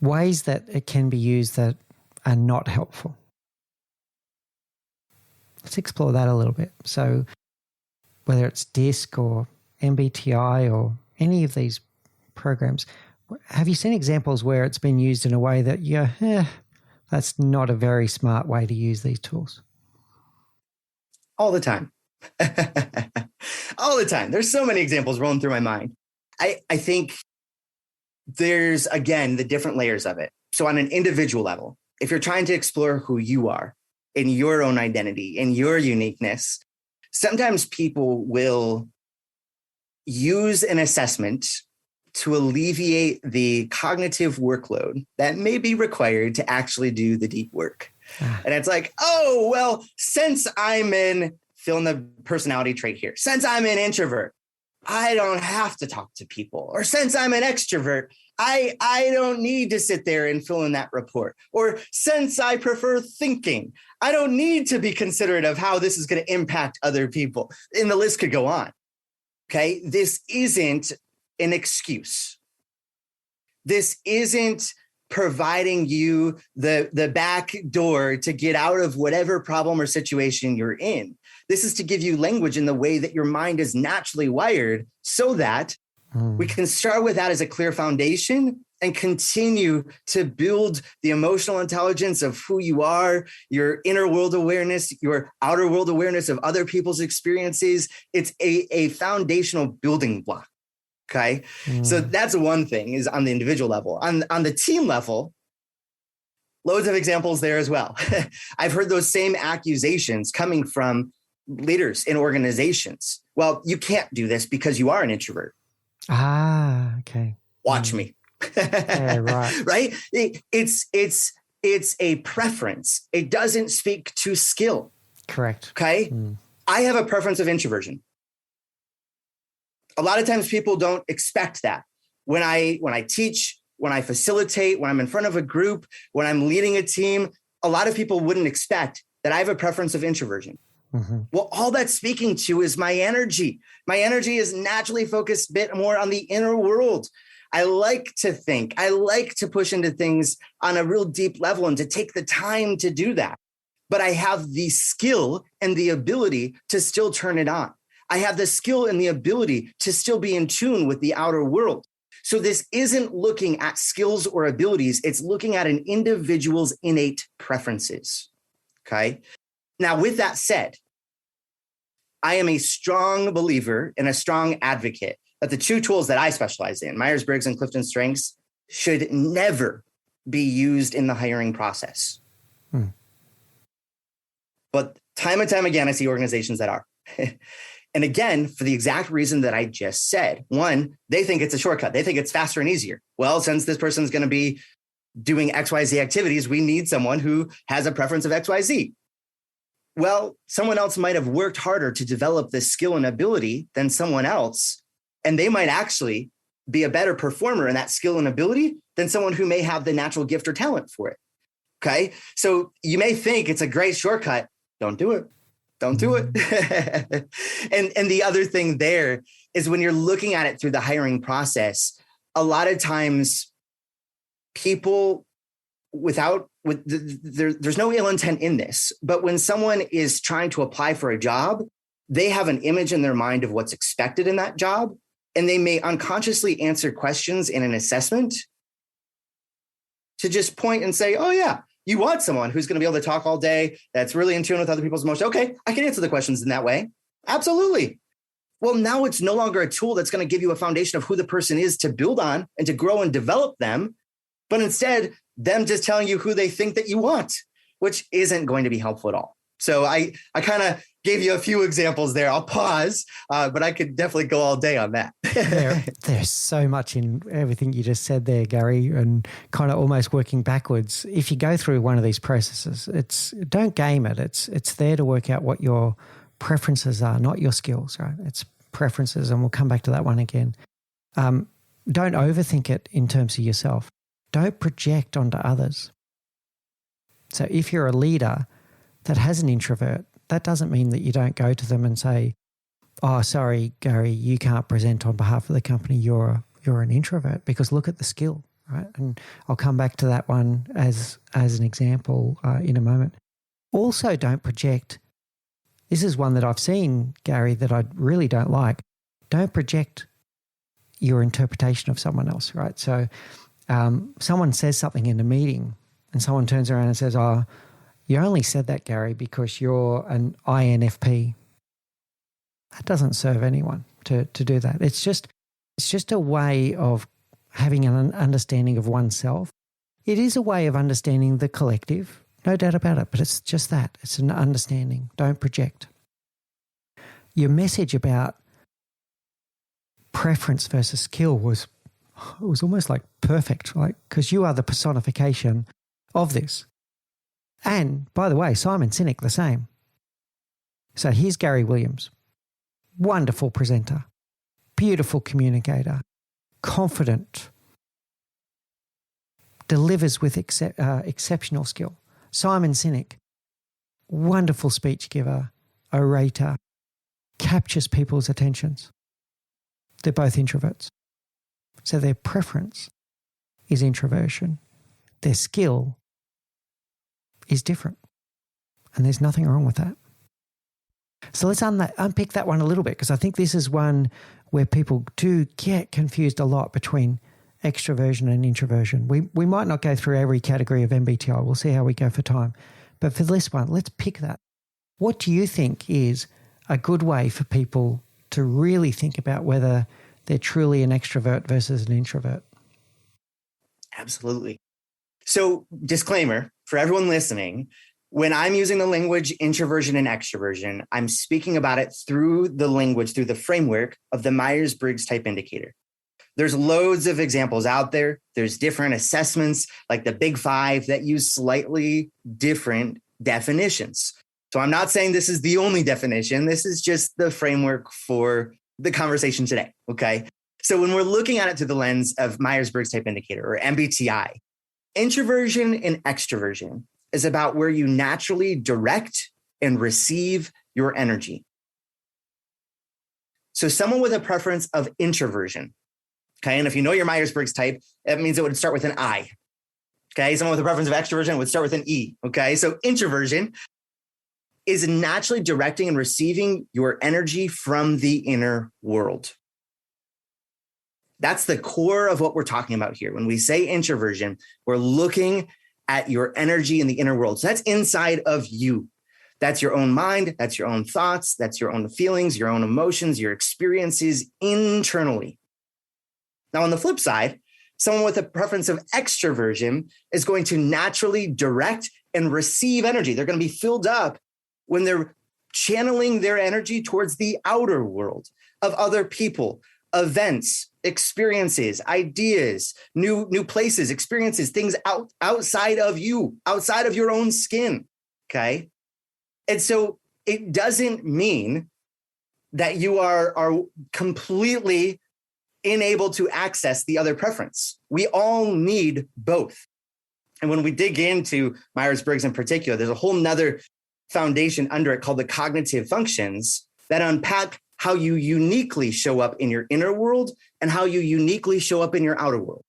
ways that it can be used that are not helpful. Let's explore that a little bit. So whether it's DISC or MBTI or any of these programs, have you seen examples where it's been used in a way that, that's not a very smart way to use these tools? All the time. All the time. There's so many examples rolling through my mind. I think there's, again, the different layers of it. So on an individual level, if you're trying to explore who you are in your own identity, in your uniqueness, sometimes people will use an assessment to alleviate the cognitive workload that may be required to actually do the deep work. And it's like, oh, well, since I'm in, fill in the personality trait here, since I'm an introvert, I don't have to talk to people. Or since I'm an extrovert, I don't need to sit there and fill in that report. Or since I prefer thinking, I don't need to be considerate of how this is going to impact other people. And the list could go on. Okay, this isn't an excuse. This isn't providing you the back door to get out of whatever problem or situation you're in. This is to give you language in the way that your mind is naturally wired so that we can start with that as a clear foundation and continue to build the emotional intelligence of who you are, your inner world awareness, your outer world awareness of other people's experiences. It's a foundational building block. Okay. So that's one thing is on the individual level. On the team level, loads of examples there as well. I've heard those same accusations coming from leaders in organizations. Well, you can't do this because you are an introvert. Okay. Watch me. Yeah, right. Right? It's a preference. It doesn't speak to skill. Correct. Okay. I have a preference of introversion. A lot of times people don't expect that. When I teach, when I facilitate, when I'm in front of a group, when I'm leading a team, a lot of people wouldn't expect that I have a preference of introversion. Well, all that's speaking to is my energy. My energy is naturally focused a bit more on the inner world. I like to think, I like to push into things on a real deep level and to take the time to do that. But I have the skill and the ability to still turn it on. I have the skill and the ability to still be in tune with the outer world. So this isn't looking at skills or abilities. It's looking at an individual's innate preferences. Okay. Now, with that said, I am a strong believer and a strong advocate that the two tools that I specialize in, Myers-Briggs and Clifton Strengths, should never be used in the hiring process. But time and time again, I see organizations that are. And again, for the exact reason that I just said. One, they think it's a shortcut. They think it's faster and easier. Well, since this person's going to be doing XYZ activities, we need someone who has a preference of XYZ. Well, someone else might have worked harder to develop this skill and ability than someone else. And they might actually be a better performer in that skill and ability than someone who may have the natural gift or talent for it. Okay. So you may think it's a great shortcut. Don't do it. Don't do it. And the other thing there is when you're looking at it through the hiring process, a lot of times people there's no ill intent in this, but when someone is trying to apply for a job, they have an image in their mind of what's expected in that job. And they may unconsciously answer questions in an assessment to just point and say, oh yeah, you want someone who's going to be able to talk all day, that's really in tune with other people's emotions. Okay, I can answer the questions in that way. Absolutely. Well, now it's no longer a tool that's going to give you a foundation of who the person is to build on and to grow and develop them, but instead them just telling you who they think that you want, which isn't going to be helpful at all. So I kind of gave you a few examples there. I'll pause, but I could definitely go all day on that. There's so much in everything you just said there, Gary, and kind of almost working backwards. If you go through one of these processes, don't game it. It's there to work out what your preferences are, not your skills, right? It's preferences, and we'll come back to that one again. Don't overthink it in terms of yourself. Don't project onto others. So if you're a leader that has an introvert, that doesn't mean that you don't go to them and say, oh, sorry, Gary, you can't present on behalf of the company. You're an introvert, because look at the skill, right? And I'll come back to that one as an example in a moment. Also, don't project. This is one that I've seen, Gary, that I really don't like. Don't project your interpretation of someone else, right? So someone says something in a meeting and someone turns around and says, oh, you only said that, Gary, because you're an INFP. That doesn't serve anyone to do that. It's just a way of having an understanding of oneself. It is a way of understanding the collective, no doubt about it, but it's just that. It's an understanding. Don't project. Your message about preference versus skill was almost like perfect, like, because you are the personification of this. And by the way, Simon Sinek, the same. So here's Gary Williams, wonderful presenter, beautiful communicator, confident, delivers with exceptional skill. Simon Sinek, wonderful speech giver, orator, captures people's attentions. They're both introverts. So their preference is introversion. Their skill is different. And there's nothing wrong with that. So let's unpick that one a little bit, because I think this is one where people do get confused a lot between extroversion and introversion. We might not go through every category of MBTI. We'll see how we go for time. But for this one, let's pick that. What do you think is a good way for people to really think about whether they're truly an extrovert versus an introvert? Absolutely. So, disclaimer for everyone listening, when I'm using the language introversion and extroversion, I'm speaking about it through the language, through the framework of the Myers-Briggs type indicator. There's loads of examples out there. There's different assessments like the Big Five that use slightly different definitions. So I'm not saying this is the only definition. This is just the framework for the conversation today, okay? So when we're looking at it through the lens of Myers-Briggs type indicator or MBTI, introversion and extroversion is about where you naturally direct and receive your energy. So someone with a preference of introversion, okay? And if you know your Myers-Briggs type, that means it would start with an I, okay? Someone with a preference of extroversion would start with an E, okay? So introversion is naturally directing and receiving your energy from the inner world. That's the core of what we're talking about here. When we say introversion, we're looking at your energy in the inner world. So that's inside of you. That's your own mind. That's your own thoughts. That's your own feelings, your own emotions, your experiences internally. Now, on the flip side, someone with a preference of extroversion is going to naturally direct and receive energy. They're going to be filled up when they're channeling their energy towards the outer world of other people, events, experiences, ideas, new places, experiences, things outside of you, outside of your own skin. Okay. And so it doesn't mean that you are completely unable to access the other preference. We all need both. And when we dig into Myers-Briggs in particular, there's a whole nother foundation under it called the cognitive functions that unpack how you uniquely show up in your inner world and how you uniquely show up in your outer world.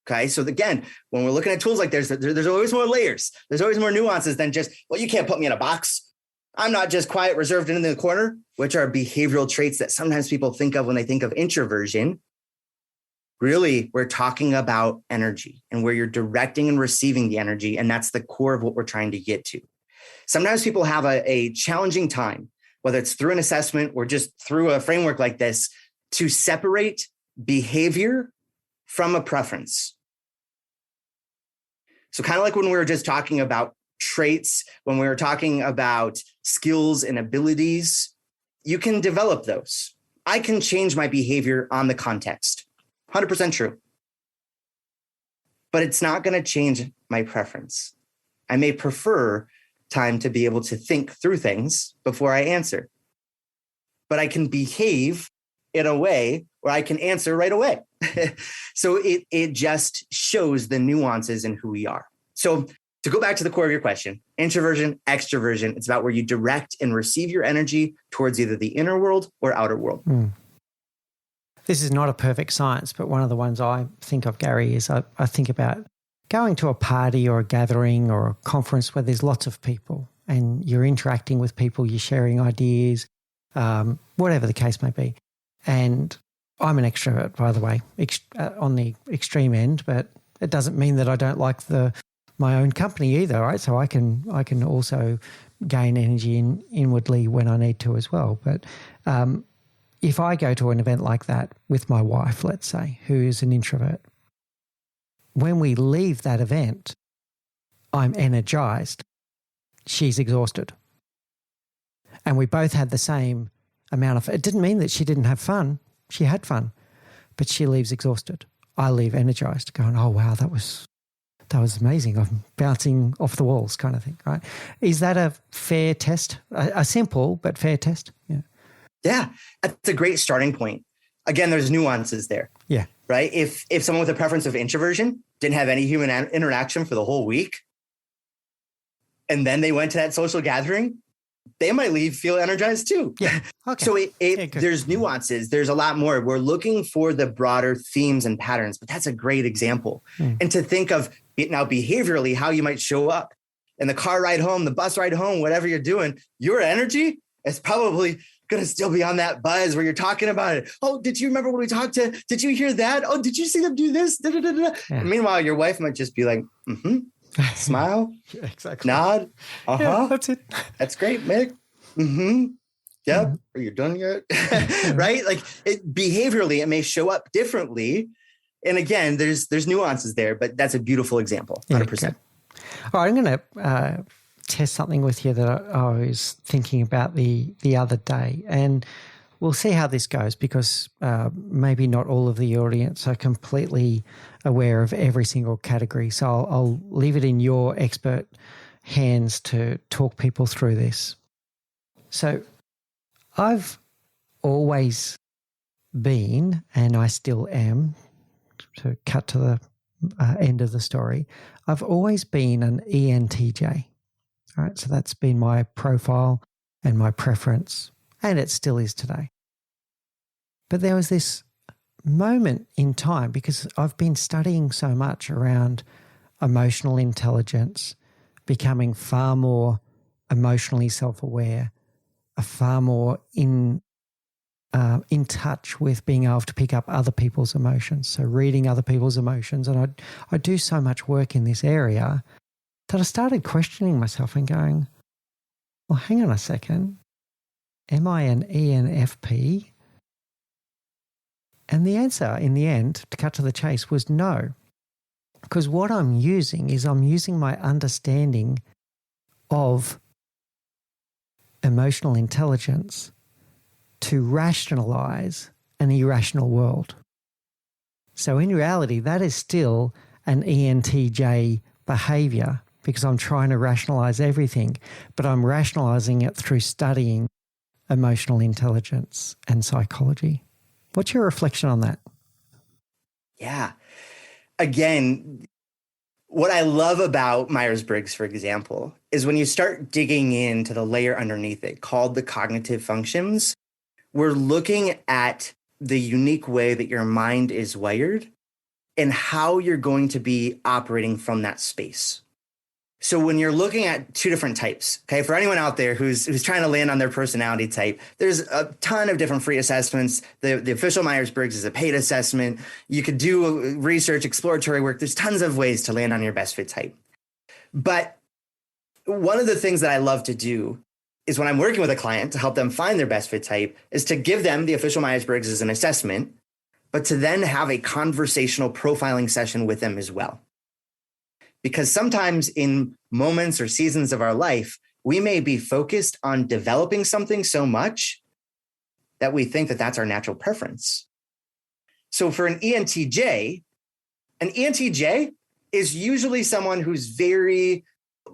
Okay. So again, when we're looking at tools like this, there's always more layers. There's always more nuances than just, well, you can't put me in a box. I'm not just quiet, reserved, and in the corner, which are behavioral traits that sometimes people think of when they think of introversion. Really, we're talking about energy and where you're directing and receiving the energy. And that's the core of what we're trying to get to. Sometimes people have a challenging time, whether it's through an assessment or just through a framework like this, to separate behavior from a preference. So kind of like when we were just talking about traits, when we were talking about skills and abilities, you can develop those. I can change my behavior on the context. 100% true. But it's not going to change my preference. I may prefer time to be able to think through things before I answer. But I can behave in a way where I can answer right away. So it just shows the nuances in who we are. So to go back to the core of your question, introversion, extroversion, it's about where you direct and receive your energy towards either the inner world or outer world. This is not a perfect science, but one of the ones I think of, Gary, is I think about going to a party or a gathering or a conference where there's lots of people and you're interacting with people, you're sharing ideas, whatever the case may be. And I'm an extrovert, by the way, on the extreme end, but it doesn't mean that I don't like my own company either, right? So I can also gain energy inwardly when I need to as well. But if I go to an event like that with my wife, let's say, who is an introvert, when we leave that event, I'm energized. She's exhausted. And we both had the same amount of, it didn't mean that she didn't have fun. She had fun, but she leaves exhausted. I leave energized, going, oh, wow, that was amazing. I'm bouncing off the walls kind of thing, right? Is that a fair test? A simple but fair test? Yeah. Yeah, that's a great starting point. Again, there's nuances there. Yeah. Right? If someone with a preference of introversion didn't have any human interaction for the whole week, and then they went to that social gathering, they might feel energized too. Yeah. Okay. So there's nuances. There's a lot more. We're looking for the broader themes and patterns, but that's a great example. And to think of it now behaviorally, how you might show up in the car ride home, the bus ride home, whatever you're doing, your energy is probably going to still be on that buzz where you're talking about it. Oh, did you remember when we talked to, did you hear that? Oh, did you see them do this? Da, da, da, da. Yeah. Meanwhile, your wife might just be like, smile, exactly. Nod. Yeah, that's it. That's great, Mick. Yep. Are you done yet? Right? Like behaviorally, it may show up differently. And again, there's nuances there, but that's a beautiful example. 100%. Okay. All right, I'm going to test something with you that I was thinking about the other day, and we'll see how this goes because maybe not all of the audience are completely aware of every single category. So I'll leave it in your expert hands to talk people through this. So I've always been, and I still am, to cut to the end of the story, I've always been an ENTJ. All right, so that's been my profile and my preference, and it still is today. But there was this moment in time, because I've been studying so much around emotional intelligence, becoming far more emotionally self-aware, far more in touch with being able to pick up other people's emotions. So reading other people's emotions. And I do so much work in this area that I started questioning myself and going, well, hang on a second. Am I an ENFP? And the answer in the end, to cut to the chase, was no. Because what I'm using my understanding of emotional intelligence to rationalize an irrational world. So in reality, that is still an ENTJ behavior because I'm trying to rationalize everything, but I'm rationalizing it through studying emotional intelligence and psychology. What's your reflection on that? Yeah. Again, what I love about Myers-Briggs, for example, is when you start digging into the layer underneath it called the cognitive functions, we're looking at the unique way that your mind is wired and how you're going to be operating from that space. So when you're looking at two different types, okay, for anyone out there who's trying to land on their personality type, there's a ton of different free assessments. The official Myers-Briggs is a paid assessment. You could do research, exploratory work. There's tons of ways to land on your best fit type. But one of the things that I love to do is when I'm working with a client to help them find their best fit type is to give them the official Myers-Briggs as an assessment, but to then have a conversational profiling session with them as well. Because sometimes in moments or seasons of our life, we may be focused on developing something so much that we think that that's our natural preference. So for an ENTJ is usually someone who's very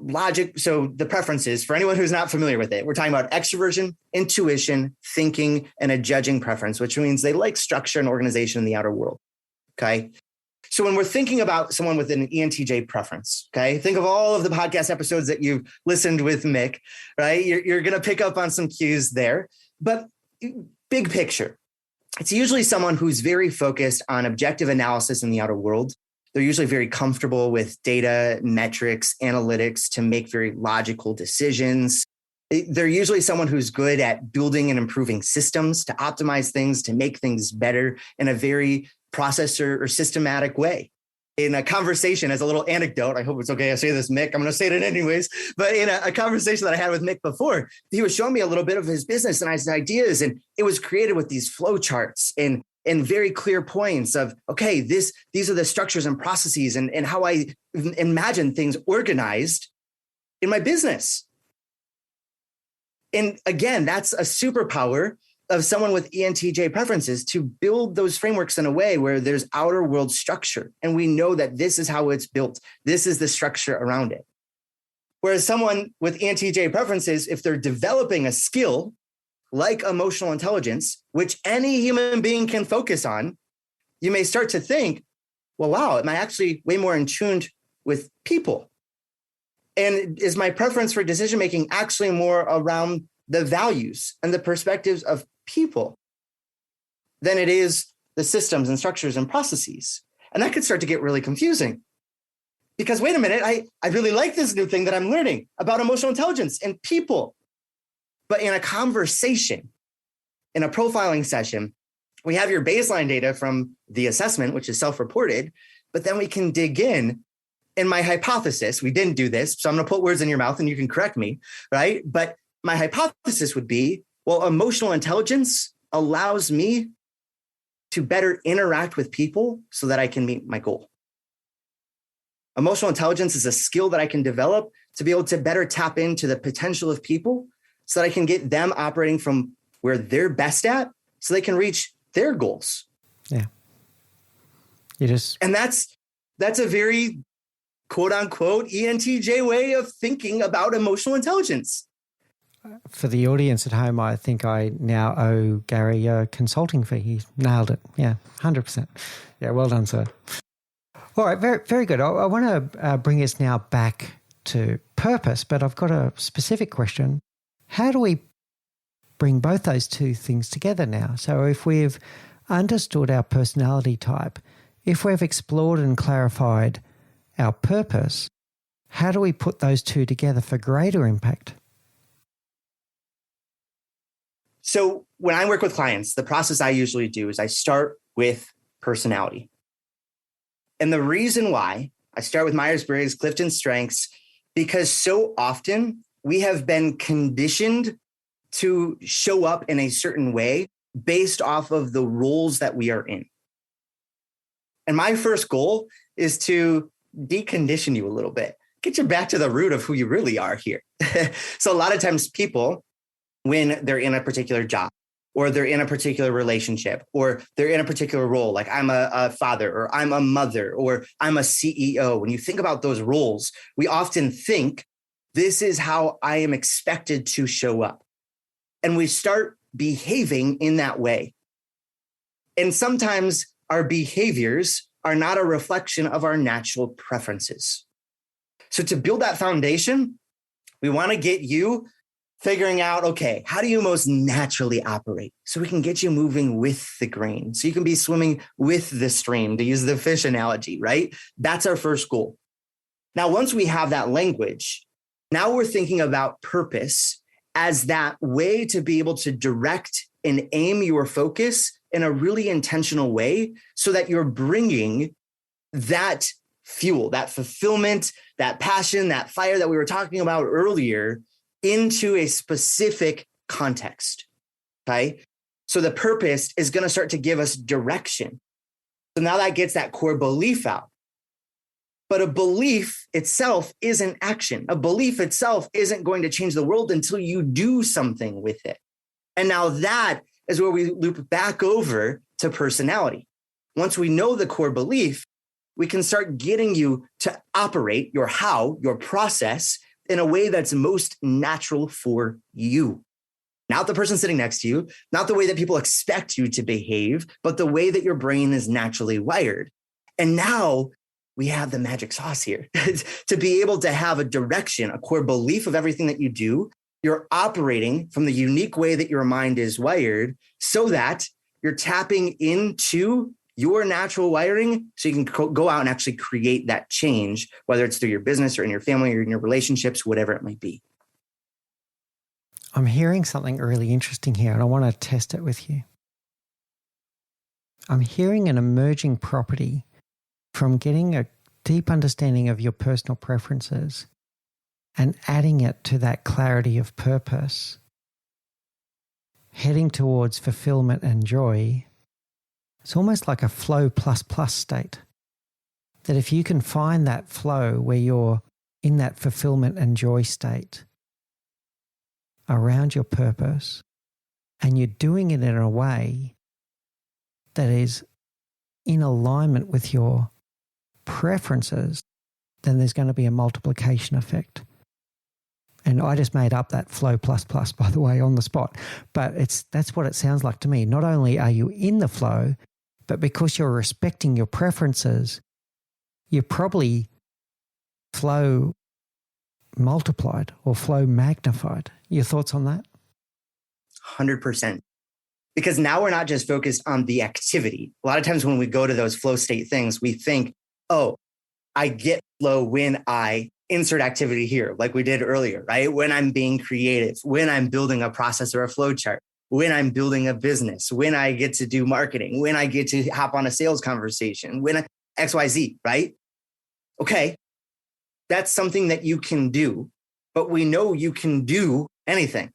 logic. So the preferences, for anyone who's not familiar with it, we're talking about extroversion, intuition, thinking, and a judging preference, which means they like structure and organization in the outer world. Okay. So when we're thinking about someone with an ENTJ preference, okay, think of all of the podcast episodes that you've listened with Mick, right? You're going to pick up on some cues there. But big picture, it's usually someone who's very focused on objective analysis in the outer world. They're usually very comfortable with data, metrics, analytics to make very logical decisions. They're usually someone who's good at building and improving systems to optimize things, to make things better in a very processor or systematic way. In a conversation, as a little anecdote, I hope it's okay I say this, Mick, I'm going to say it anyways, but in a conversation that I had with Mick before, he was showing me a little bit of his business and his ideas, and it was created with these flow charts and very clear points of, okay, these are the structures and processes and how I imagine things organized in my business. And again, that's a superpower of someone with ENTJ preferences, to build those frameworks in a way where there's outer world structure. And we know that this is how it's built. This is the structure around it. Whereas someone with ENTJ preferences, if they're developing a skill like emotional intelligence, which any human being can focus on, you may start to think, well, wow, am I actually way more in tune with people? And is my preference for decision-making actually more around the values and the perspectives of people than it is the systems and structures and processes? And that could start to get really confusing. Because wait a minute, I really like this new thing that I'm learning about emotional intelligence and people. But in a conversation, in a profiling session, we have your baseline data from the assessment, which is self-reported, but then we can dig in. And my hypothesis, we didn't do this, so I'm going to put words in your mouth and you can correct me, right? But my hypothesis would be, well, emotional intelligence allows me to better interact with people so that I can meet my goal. Emotional intelligence is a skill that I can develop to be able to better tap into the potential of people so that I can get them operating from where they're best at so they can reach their goals. Yeah. And that's a very quote unquote ENTJ way of thinking about emotional intelligence. For the audience at home, I think I now owe Gary a consulting fee. He nailed it. Yeah, 100%. Yeah, well done, sir. All right, very, very good. I want to bring us now back to purpose, but I've got a specific question. How do we bring both those two things together now? So if we've understood our personality type, if we've explored and clarified our purpose, how do we put those two together for greater impact? So when I work with clients, the process I usually do is I start with personality. And the reason why I start with Myers-Briggs, Clifton strengths, because so often we have been conditioned to show up in a certain way based off of the roles that we are in. And my first goal is to decondition you a little bit, get you back to the root of who you really are here. So a lot of times people, when they're in a particular job or they're in a particular relationship or they're in a particular role, like I'm a father or I'm a mother or I'm a CEO, when you think about those roles, we often think this is how I am expected to show up. And we start behaving in that way. And sometimes our behaviors are not a reflection of our natural preferences. So to build that foundation, we want to get you figuring out, okay, how do you most naturally operate? So we can get you moving with the grain. So you can be swimming with the stream, to use the fish analogy, right? That's our first goal. Now, once we have that language, now we're thinking about purpose as that way to be able to direct and aim your focus in a really intentional way so that you're bringing that fuel, that fulfillment, that passion, that fire that we were talking about earlier into a specific context, okay? So the purpose is going to start to give us direction. So now that gets that core belief out. But a belief itself isn't action. A belief itself isn't going to change the world until you do something with it. And now that is where we loop back over to personality. Once we know the core belief, we can start getting you to operate your how, your process, in a way that's most natural for you. Not the person sitting next to you, not the way that people expect you to behave, but the way that your brain is naturally wired. And now we have the magic sauce here to be able to have a direction, a core belief of everything that you do. You're operating from the unique way that your mind is wired so that you're tapping into your natural wiring so you can go out and actually create that change, whether it's through your business or in your family or in your relationships, whatever it might be. I'm hearing something really interesting here, and I want to test it with you. I'm hearing an emerging property from getting a deep understanding of your personal preferences and adding it to that clarity of purpose, heading towards fulfillment and joy. It's almost like a flow plus plus state. That if you can find that flow where you're in that fulfillment and joy state around your purpose, and you're doing it in a way that is in alignment with your preferences, then there's going to be a multiplication effect. And I just made up that flow plus plus, by the way, on the spot. But that's what it sounds like to me. Not only are you in the flow, but because you're respecting your preferences, you're probably flow multiplied or flow magnified. Your thoughts on that? 100%. Because now we're not just focused on the activity. A lot of times when we go to those flow state things, we think, oh, I get flow when I insert activity here, like we did earlier, right? When I'm being creative, when I'm building a process or a flow chart, when I'm building a business, when I get to do marketing, when I get to hop on a sales conversation, when XYZ, right? Okay, that's something that you can do, but we know you can do anything.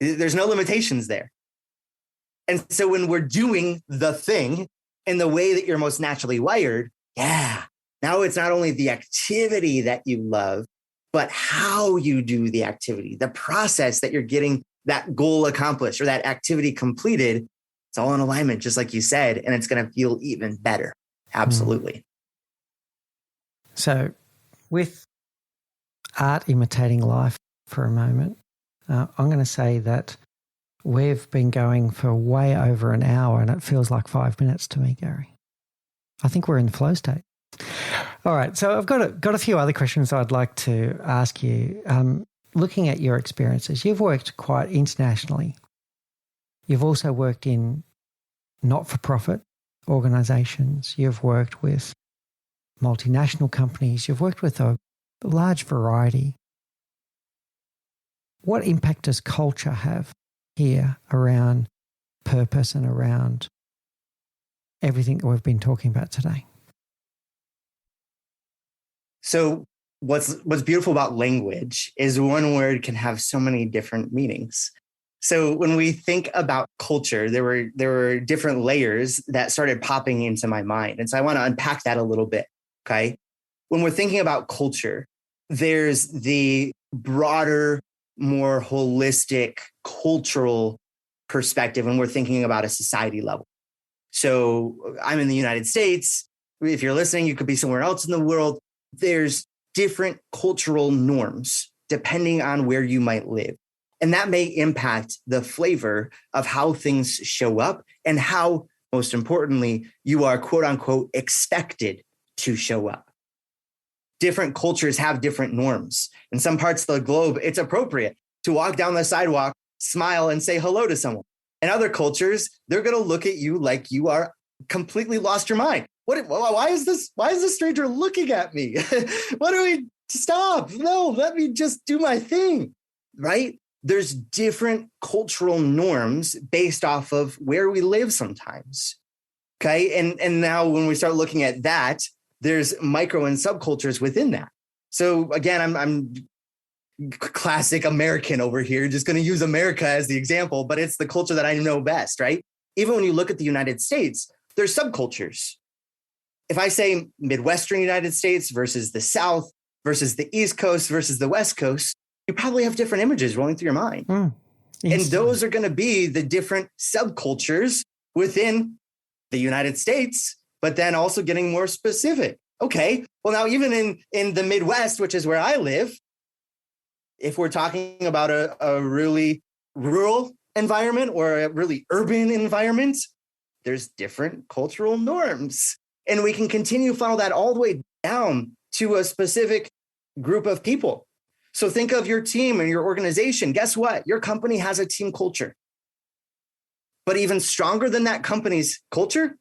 There's no limitations there. And so when we're doing the thing in the way that you're most naturally wired, now it's not only the activity that you love, but how you do the activity, the process that you're getting that goal accomplished or that activity completed. It's all in alignment, just like you said, and it's going to feel even better. Absolutely. So with art imitating life for a moment, I'm going to say that we've been going for way over an hour and it feels like 5 minutes to me, Gary. I think we're in the flow state. All right. So I've got a few other questions I'd like to ask you. Looking at your experiences, you've worked quite internationally. You've also worked in not-for-profit organizations. You've worked with multinational companies. You've worked with a large variety. What impact does culture have here around purpose and around everything that we've been talking about today? So what's beautiful about language is one word can have so many different meanings. So when we think about culture, there were different layers that started popping into my mind. And so I want to unpack that a little bit. Okay. When we're thinking about culture, there's the broader, more holistic cultural perspective when we're thinking about a society level. So I'm in the United States. If you're listening, you could be somewhere else in the world. There's different cultural norms depending on where you might live. And that may impact the flavor of how things show up and how, most importantly, you are quote unquote expected to show up. Different cultures have different norms. In some parts of the globe, it's appropriate to walk down the sidewalk, smile, and say hello to someone. In other cultures, they're going to look at you like you are completely lost your mind. Why is this stranger looking at me? What do we stop? No, let me just do my thing, right? There's different cultural norms based off of where we live sometimes. Okay. And now when we start looking at that, there's micro and subcultures within that. So again, I'm classic American over here, just going to use America as the example, but it's the culture that I know best, right? Even when you look at the United States, there's subcultures. If I say Midwestern United States versus the South versus the East Coast versus the West Coast, you probably have different images rolling through your mind. And those are going to be the different subcultures within the United States, but then also getting more specific. Okay, well, now even in the Midwest, which is where I live, if we're talking about a really rural environment or a really urban environment, there's different cultural norms. And we can continue to follow that all the way down to a specific group of people. So think of your team and your organization. Guess what? Your company has a team culture. But even stronger than that company's culture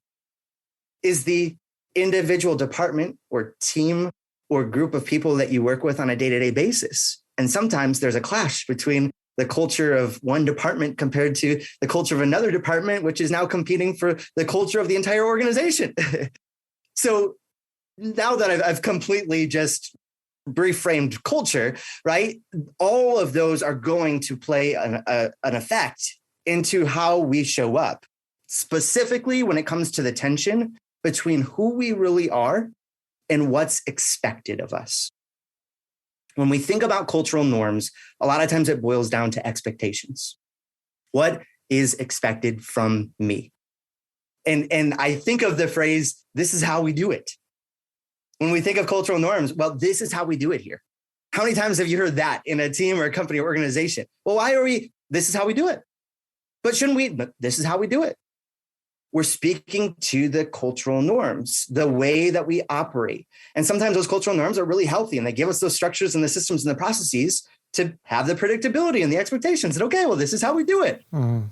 is the individual department or team or group of people that you work with on a day-to-day basis. And sometimes there's a clash between the culture of one department compared to the culture of another department, which is now competing for the culture of the entire organization. So now that I've completely just reframed culture, right? All of those are going to play an effect into how we show up, specifically when it comes to the tension between who we really are and what's expected of us. When we think about cultural norms, a lot of times it boils down to expectations. What is expected from me? And I think of the phrase, this is how we do it. When we think of cultural norms, well, this is how we do it here. How many times have you heard that in a team or a company or organization? Well, this is how we do it. But shouldn't we? But this is how we do it. We're speaking to the cultural norms, the way that we operate. And sometimes those cultural norms are really healthy and they give us those structures and the systems and the processes to have the predictability and the expectations. And okay, well, this is how we do it.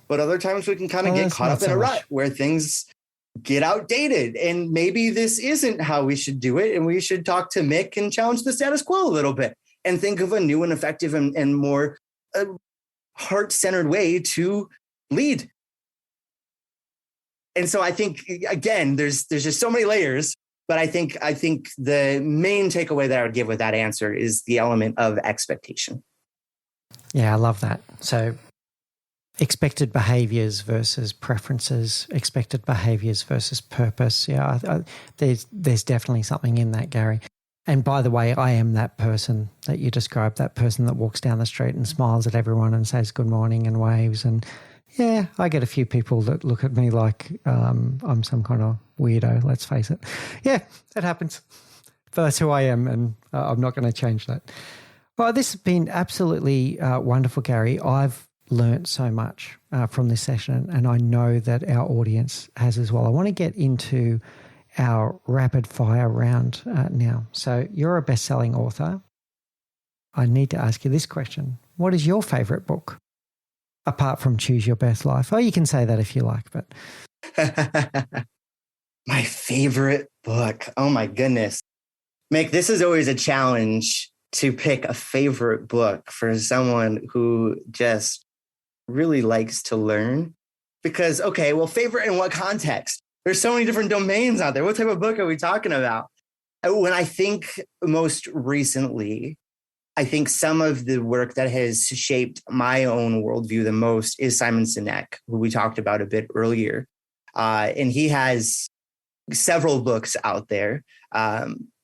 But other times we can kind of get caught up in a rut where things get outdated. And maybe this isn't how we should do it. And we should talk to Mick and challenge the status quo a little bit and think of a new and effective and more heart-centered way to lead. And so I think, again, there's just so many layers, but I think the main takeaway that I would give with that answer is the element of expectation. Yeah, I love that. So expected behaviors versus preferences, expected behaviors versus purpose. Yeah, there's definitely something in that, Gary. And by the way, I am that person that you described, that person that walks down the street and smiles at everyone and says good morning and waves. And yeah, I get a few people that look at me like I'm some kind of weirdo, let's face it. Yeah, it happens. But that's who I am, and I'm not going to change that. Well, this has been absolutely wonderful, Gary. I've learnt so much from this session, and I know that our audience has as well. I want to get into our rapid fire round now. So you're a best-selling author. I need to ask you this question. What is your favorite book? Apart from Choose Your Best Life. Oh, you can say that if you like, but. My favorite book. Oh my goodness. Mick, this is always a challenge to pick a favorite book for someone who just really likes to learn. Because, okay, well, favorite in what context? There's so many different domains out there. What type of book are we talking about? When I think most recently, I think some of the work that has shaped my own worldview the most is Simon Sinek, who we talked about a bit earlier. And he has several books out there.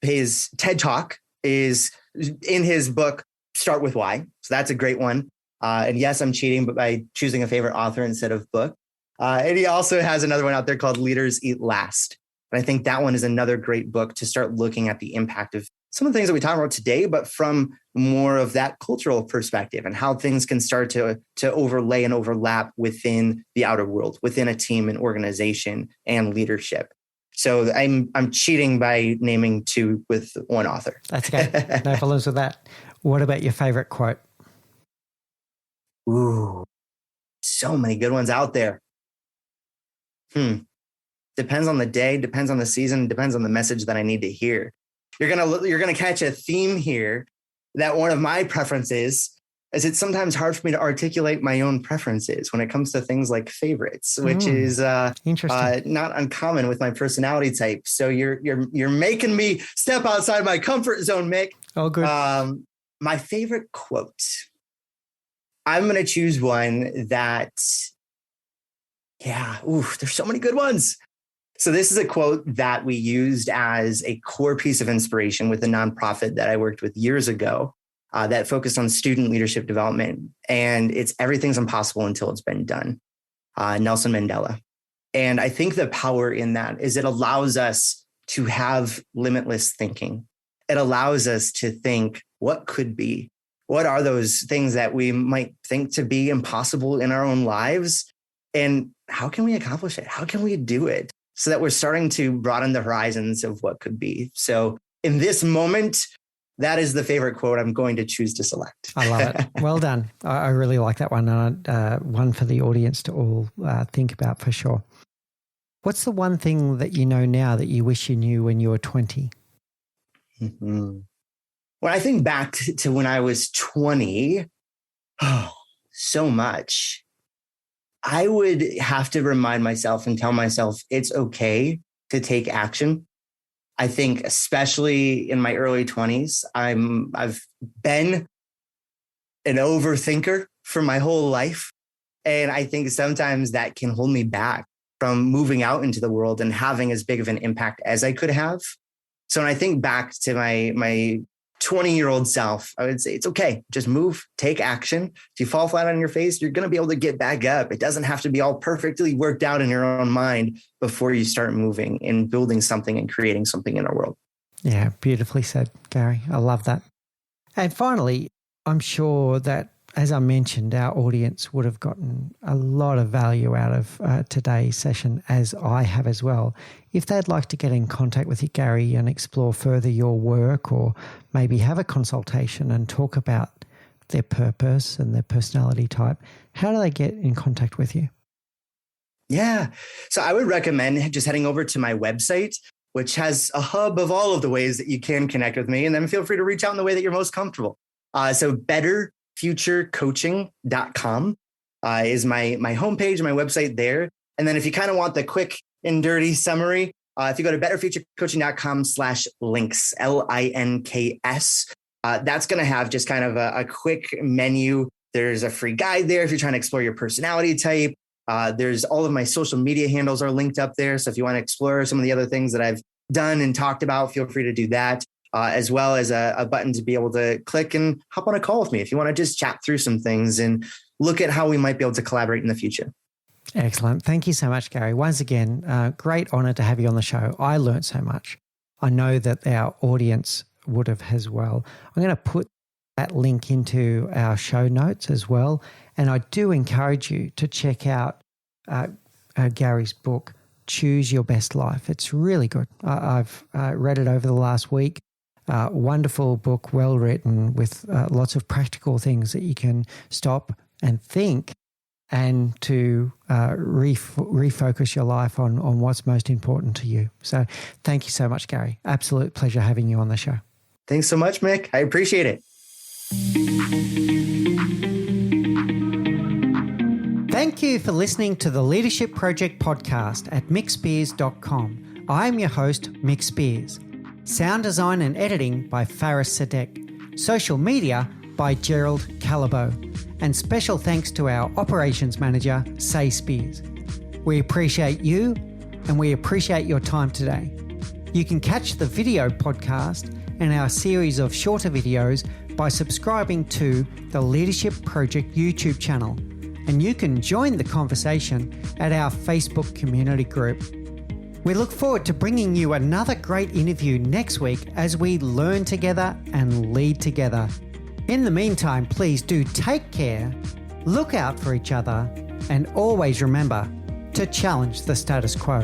His TED Talk is in his book, Start With Why. So that's a great one. And yes, I'm cheating, but by choosing a favorite author instead of book. And he also has another one out there called Leaders Eat Last. And I think that one is another great book to start looking at the impact of some of the things that we talk about today, but from more of that cultural perspective and how things can start to overlay and overlap within the outer world, within a team and organization and leadership. So I'm cheating by naming two with one author. That's okay. No problems with that. What about your favorite quote? Ooh, so many good ones out there. Depends on the day, depends on the season, depends on the message that I need to hear. You're gonna catch a theme here that one of my preferences is it's sometimes hard for me to articulate my own preferences when it comes to things like favorites, which is interesting. Not uncommon with my personality type. So you're making me step outside my comfort zone, Mick. Oh, good. My favorite quote. I'm gonna choose one that, there's so many good ones. So this is a quote that we used as a core piece of inspiration with a nonprofit that I worked with years ago that focused on student leadership development. And it's everything's impossible until it's been done. Nelson Mandela. And I think the power in that is it allows us to have limitless thinking. It allows us to think what could be. What are those things that we might think to be impossible in our own lives? And how can we accomplish it? How can we do it? So that we're starting to broaden the horizons of what could be. So in this moment, that is the favorite quote I'm going to choose to select. I love it. Well done. I really like that one. And one for the audience to all think about for sure. What's the one thing that you know now that you wish you knew when you were 20? Mm-hmm. When I think back to when I was 20, so much. I would have to remind myself and tell myself it's okay to take action. I think especially in my early 20s, I've been an overthinker for my whole life. And I think sometimes that can hold me back from moving out into the world and having as big of an impact as I could have. So when I think back to my 20-year-old self, I would say it's okay. Just move, take action. If you fall flat on your face, you're going to be able to get back up. It doesn't have to be all perfectly worked out in your own mind before you start moving and building something and creating something in our world. Yeah, beautifully said, Gary. I love that. And finally, I'm sure that, as I mentioned, our audience would have gotten a lot of value out of today's session, as I have as well. If they'd like to get in contact with you, Gary, and explore further your work, or maybe have a consultation and talk about their purpose and their personality type, how do they get in contact with you? Yeah. So I would recommend just heading over to my website, which has a hub of all of the ways that you can connect with me. And then feel free to reach out in the way that you're most comfortable. So betterfuturecoaching.com is my homepage, my website there. And then if you kind of want the quick and dirty summary, if you go to betterfuturecoaching.com/links, LINKS, that's going to have just kind of a quick menu. There's a free guide there if you're trying to explore your personality type. There's all of my social media handles are linked up there. So if you want to explore some of the other things that I've done and talked about, feel free to do that. As well as a button to be able to click and hop on a call with me if you want to just chat through some things and look at how we might be able to collaborate in the future. Excellent. Thank you so much, Gary. Once again, great honor to have you on the show. I learned so much. I know that our audience would have as well. I'm going to put that link into our show notes as well. And I do encourage you to check out Gary's book, Choose Your Best Life. It's really good. I've read it over the last week. Wonderful book, well written, with lots of practical things that you can stop and think and to refocus your life on what's most important to you. So thank you so much, Gary. Absolute pleasure having you on the show. Thanks so much, Mick. I appreciate it. Thank you for listening to the Leadership Project podcast at mickspears.com. I'm your host, Mick Spears. Sound design and editing by Faris Sadek. Social media by Gerald Calabo. And special thanks to our operations manager, Say Spears. We appreciate you and we appreciate your time today. You can catch the video podcast and our series of shorter videos by subscribing to the Leadership Project YouTube channel. And you can join the conversation at our Facebook community group. We look forward to bringing you another great interview next week as we learn together and lead together. In the meantime, please do take care, look out for each other, and always remember to challenge the status quo.